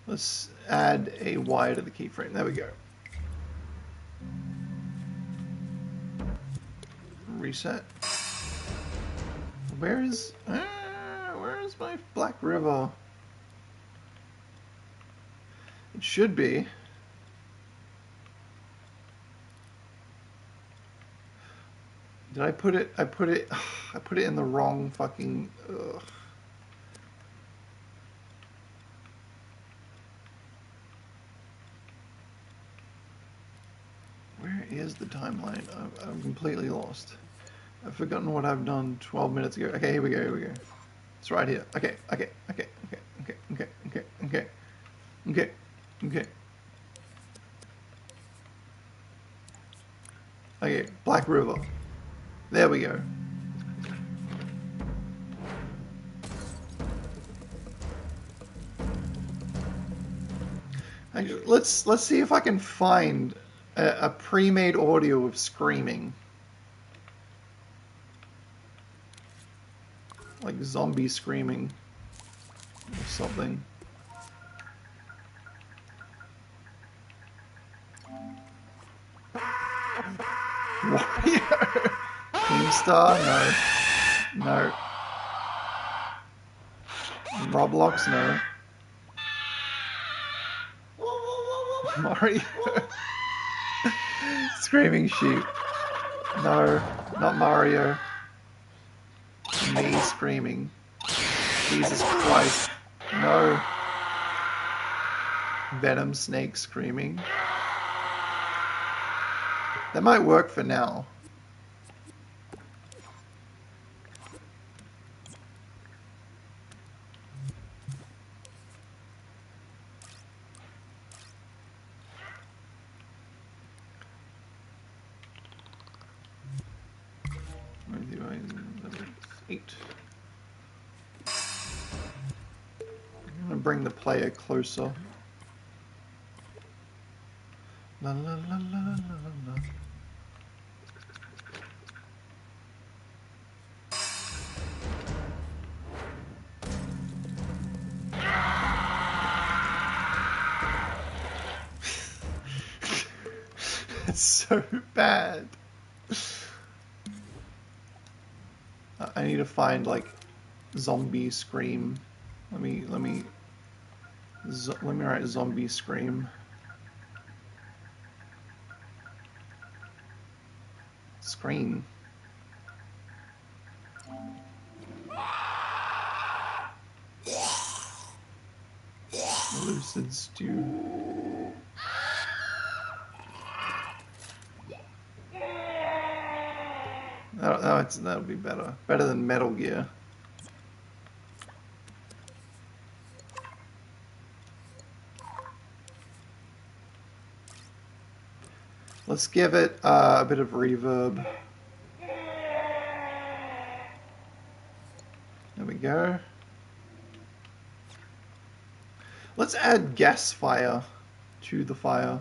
Let's add a Y to the keyframe. There we go. Reset. Where is my Black River? It should be. Did I put it? I put it in the wrong fucking. Ugh. Where is the timeline? I'm completely lost. I've forgotten what I've done 12 minutes ago. Okay, here we go. It's right here. Okay. Okay, Black River. There we go. Let's see if I can find a pre-made audio of screaming. Like zombie screaming or something. Warrior. Keemstar? No. Roblox? No. Mario. Screaming sheep. No, not Mario. Me screaming. Jesus Christ. No. Venom snake screaming. That might work for now. Eight. I'm gonna bring the player closer. La la la la la la. It's so bad. I need to find like zombie scream. Let me write zombie scream. Scream. Lucid stew. That'll be better. Better than Metal Gear. Let's give it a bit of reverb. There we go. Let's add gas fire to the fire.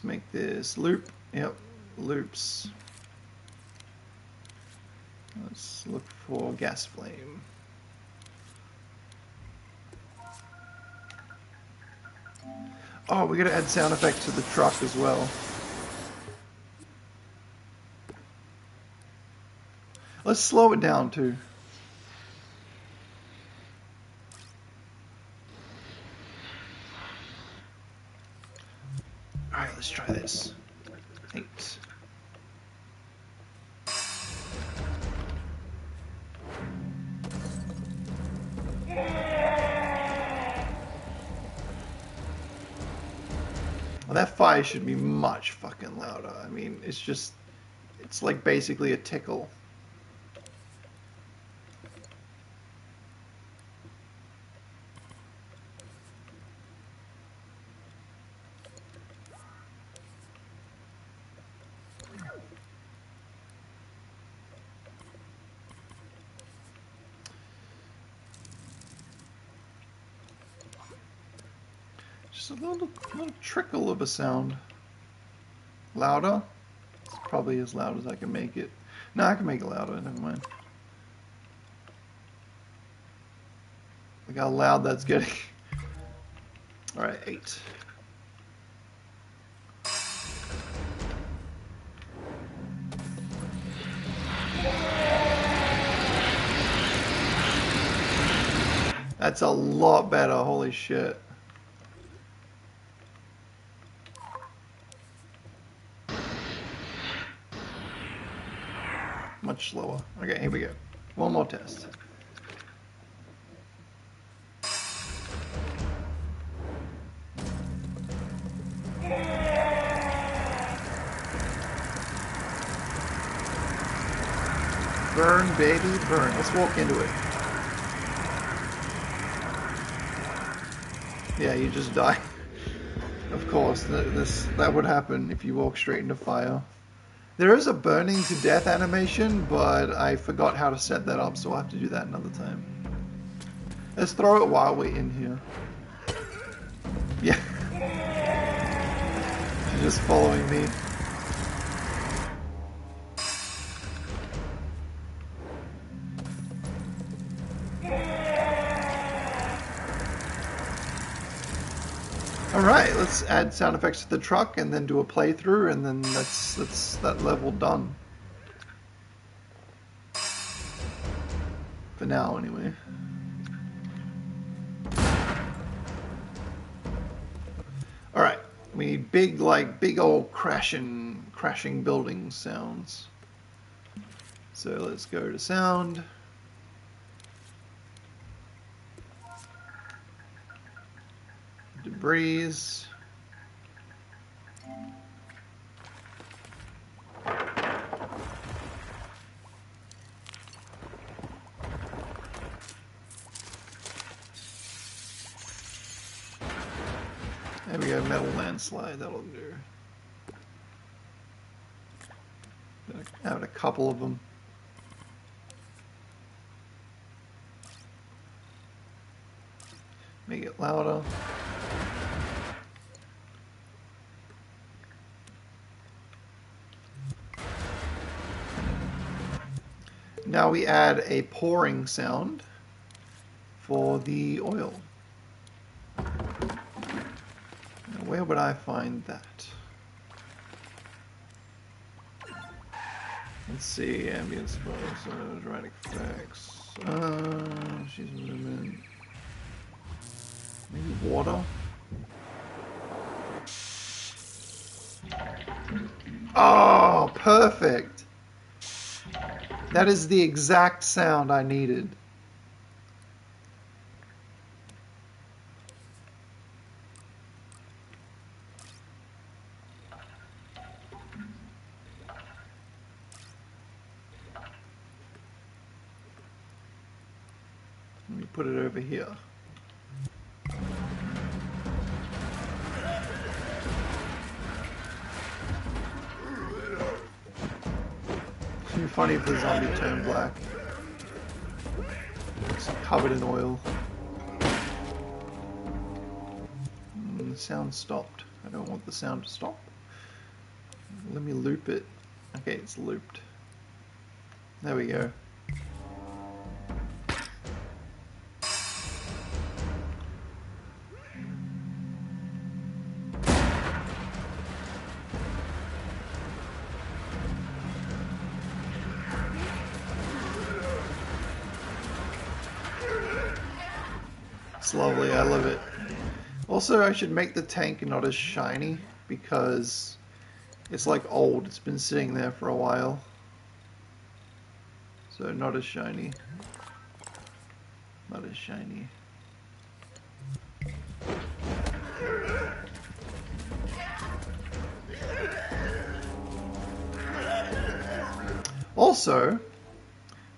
Let's make this loop. Yep, loops. Let's look for gas flame. Oh, we gotta add sound effects to the truck as well. Let's slow it down too. Alright, let's try this. 8. Well, that fire should be much fucking louder. I mean, it's like basically a tickle. Just a little trickle of a sound. Louder? It's probably as loud as I can make it. No, I can make it louder, never mind. Look how loud that's getting. Alright, 8. That's a lot better, holy shit. Much slower. Okay, here we go. One more test. Burn, baby, burn. Let's walk into it. Yeah, you just die. Of course, that would happen if you walk straight into fire. There is a burning to death animation, but I forgot how to set that up, so I'll have to do that another time. Let's throw it while we're in here. Yeah. She's just following me. Alright, let's add sound effects to the truck and then do a playthrough, and then that's that level done. For now, anyway. Alright, we need big old crashing building sounds. So let's go to sound. Debris. There we go, metal landslide, that'll do. Add a couple of them. Make it louder. Now we add a pouring sound for the oil. Now where would I find that? Let's see, ambient exposure, dramatic effects. She's moving. Maybe water? Oh, perfect! That is the exact sound I needed. Let me put it over here. It'd be funny if the zombie turned black. It's covered in oil. The sound stopped. I don't want the sound to stop. Let me loop it. Okay, it's looped. There we go. It's lovely, I love it. Also, I should make the tank not as shiny because it's like old. It's been sitting there for a while. So not as shiny. Not as shiny. Also,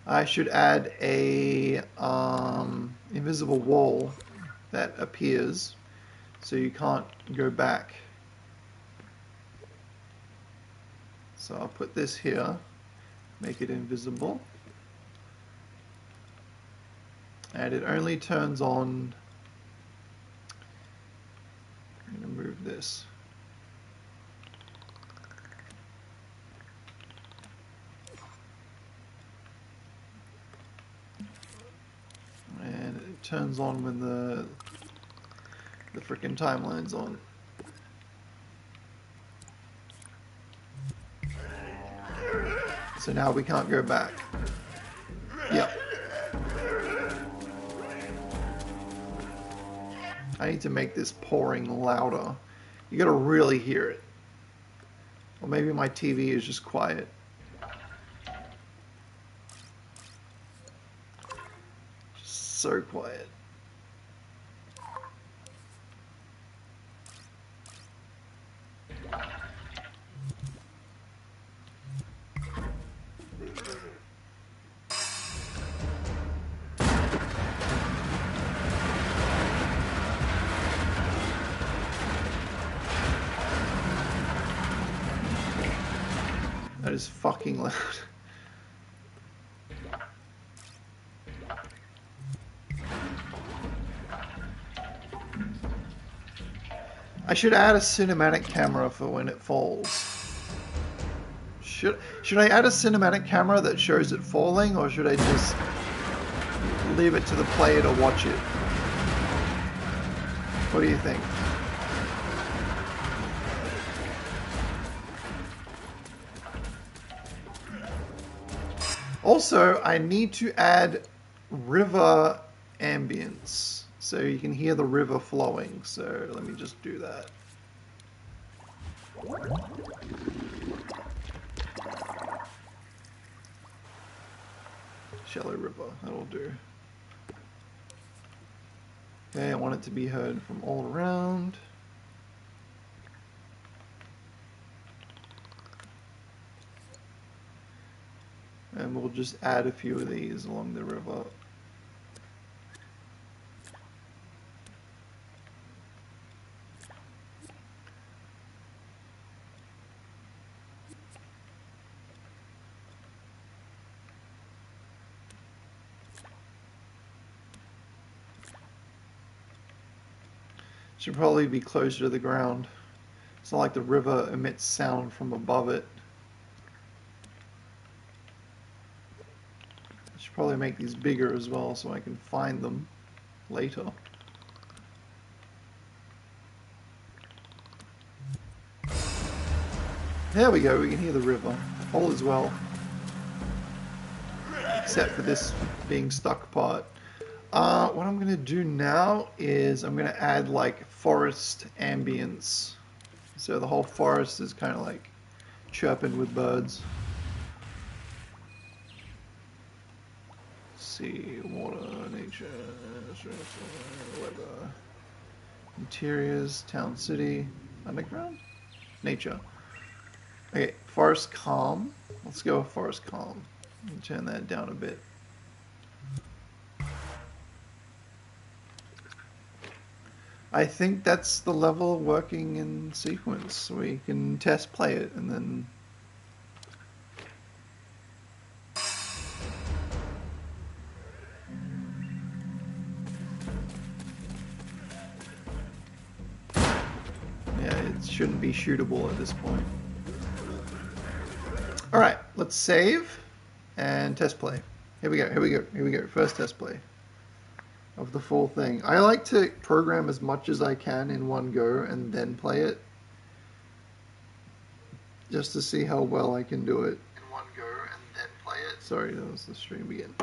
I should add a invisible wall that appears so you can't go back. So I'll put this here, make it invisible. And it only turns on. I'm going to move this. And it turns on when the frickin' timeline's on. So now we can't go back. Yep. I need to make this pouring louder. You gotta really hear it. Or maybe my TV is just quiet. Just so quiet. That is fucking loud. I should add a cinematic camera for when it falls. Should I add a cinematic camera that shows it falling, or should I just leave it to the player to watch it? What do you think? Also, I need to add river ambience so you can hear the river flowing. So let me just do that. Shallow river, that'll do. Okay, I want it to be heard from all around. And we'll just add a few of these along the river. Should probably be closer to the ground. It's not like the river emits sound from above it. I should probably make these bigger as well so I can find them later. There we go, we can hear the river. All is well. Except for this being stuck part. What I'm going to do now is I'm going to add like forest ambience. So the whole forest is kind of like chirping with birds. Sea, water, nature, weather, interiors, town, city, underground, nature. Okay, forest calm. Let's go with forest calm. Turn that down a bit. I think that's the level working in sequence. We can test play it and then... Yeah, it shouldn't be shootable at this point. let's save and test play. Here we go, here we go, here we go. First test play of the full thing. I like to program as much as I can in one go and then play it, just to see how well I can do it. In one go and then play it. Sorry, that was the stream again.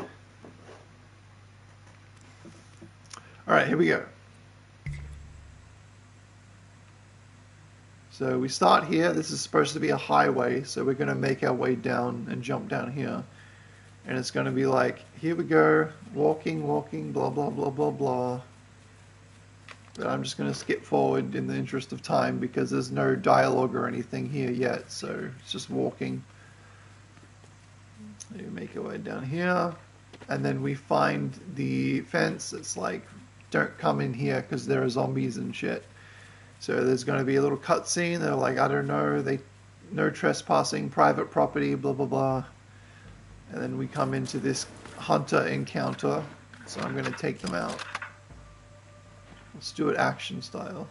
Alright, here we go. So we start here. This is supposed to be a highway, so we're going to make our way down and jump down here. And it's going to be like, here we go, walking, walking, blah, blah, blah, blah, blah. But I'm just going to skip forward in the interest of time because there's no dialogue or anything here yet, so it's just walking. So you make our way down here, and then we find the fence. It's like, don't come in here because there are zombies and shit. So there's going to be a little cutscene. They're like, I don't know, no trespassing, private property, blah, blah, blah. And then we come into this hunter encounter. So I'm going to take them out. Let's do it action style.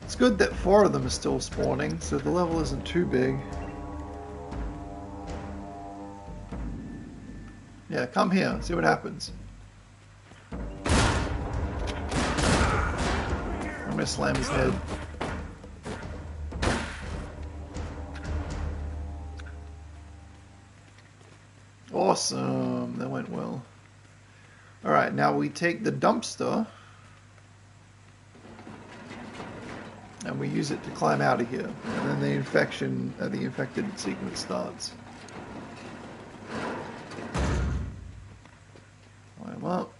It's good that 4 of them are still spawning, so the level isn't too big. Yeah, come here, see what happens. I'm gonna slam his head. Awesome, that went well. Alright, now we take the dumpster and we use it to climb out of here. And then the infected sequence starts. Climb up.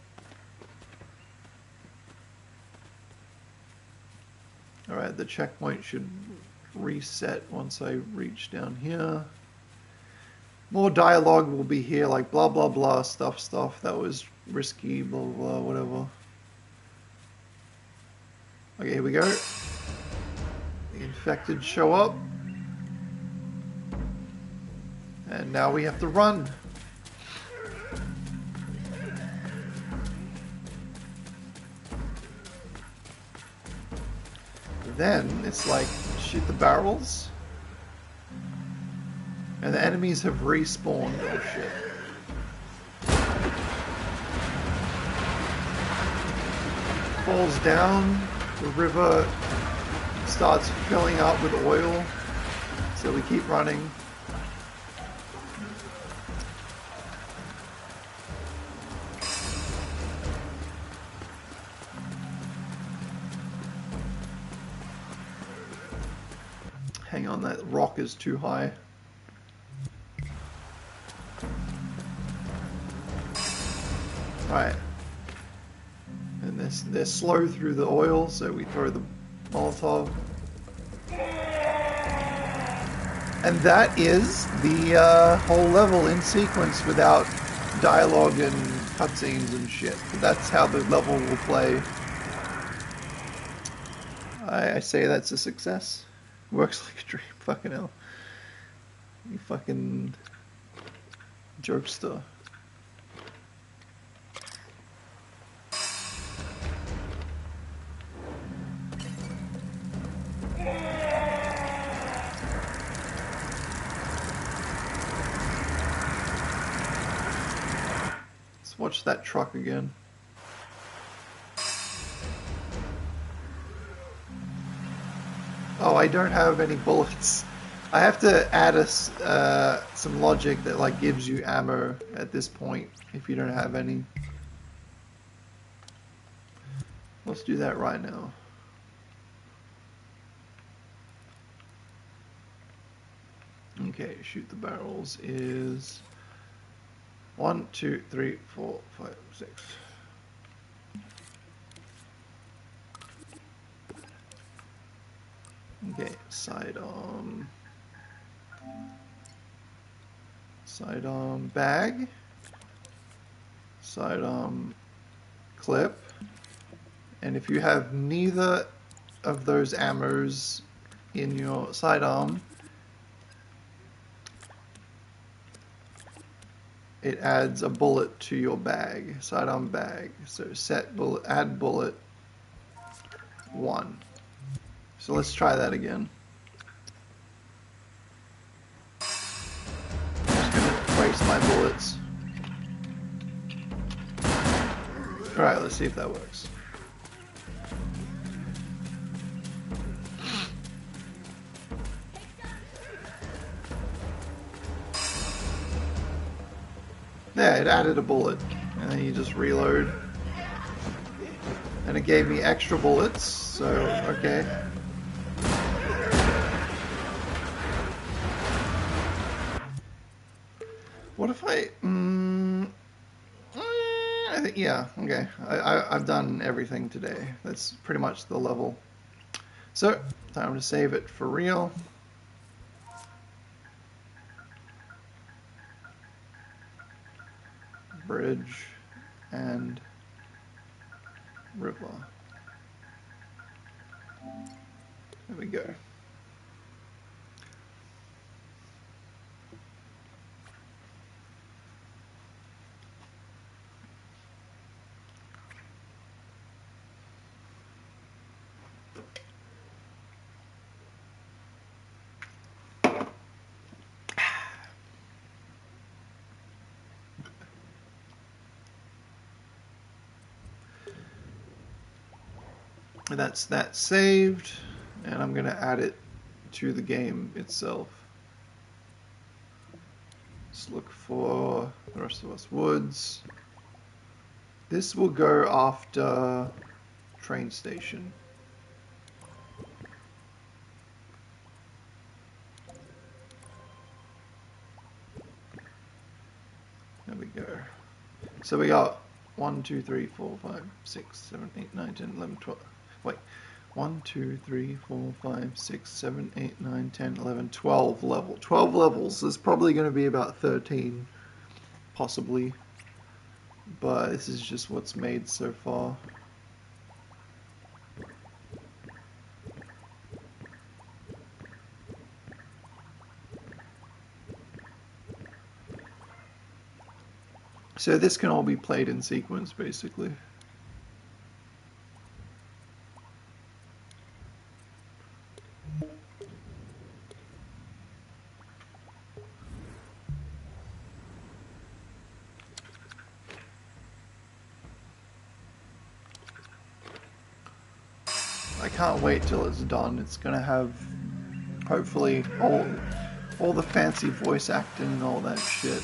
Alright, the checkpoint should reset once I reach down here. More dialogue will be here, like blah blah blah, stuff, that was risky, blah blah, whatever. Okay, here we go. The infected show up. And now we have to run. Then it's like shoot the barrels. And the enemies have respawned. Oh shit. Falls down. The river starts filling up with oil. So we keep running. Hang on, that rock is too high. Right. And they're slow through the oil, so we throw the Molotov. And that is the whole level in sequence without dialogue and cutscenes and shit. That's how the level will play. I say that's a success. Works like a dream. Fucking hell. You fucking jokester. Let's watch that truck again. Oh, I don't have any bullets. I have to add some logic that like gives you ammo at this point if you don't have any. Let's do that right now. Okay, shoot the barrels is 1, 2, 3, 4, 5, 6. Okay, sidearm bag, sidearm clip, and if you have neither of those ammos in your sidearm, it adds a bullet to your bag, sidearm bag. So set bullet, add bullet 1. So let's try that again. I'm just gonna waste my bullets. Alright, let's see if that works. Yeah, it added a bullet, and then you just reload. And it gave me extra bullets, so okay. What if I I think, yeah, okay. I've done everything today. That's pretty much the level. So, time to save it for real. Bridge and river. There we go. And that's that saved, and I'm going to add it to the game itself. Let's look for the rest of us woods. This will go after train station. There we go. So we got 1, 2, 3, 4, 5, 6, 7, 8, 9, 10, 11, 12. Wait. 1, 2, 3, 4, 5, 6, 7, 8, 9, 10, 11, 12 level. 12 levels. There's probably going to be about 13, possibly. But this is just what's made so far. So this can all be played in sequence, basically. I can't wait till it's done. It's gonna have, hopefully, all the fancy voice acting and all that shit.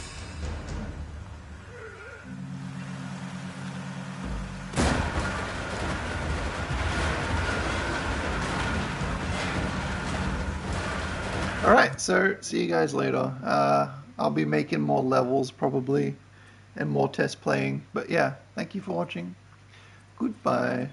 Alright, so see you guys later. I'll be making more levels probably and more test playing. But yeah, thank you for watching. Goodbye.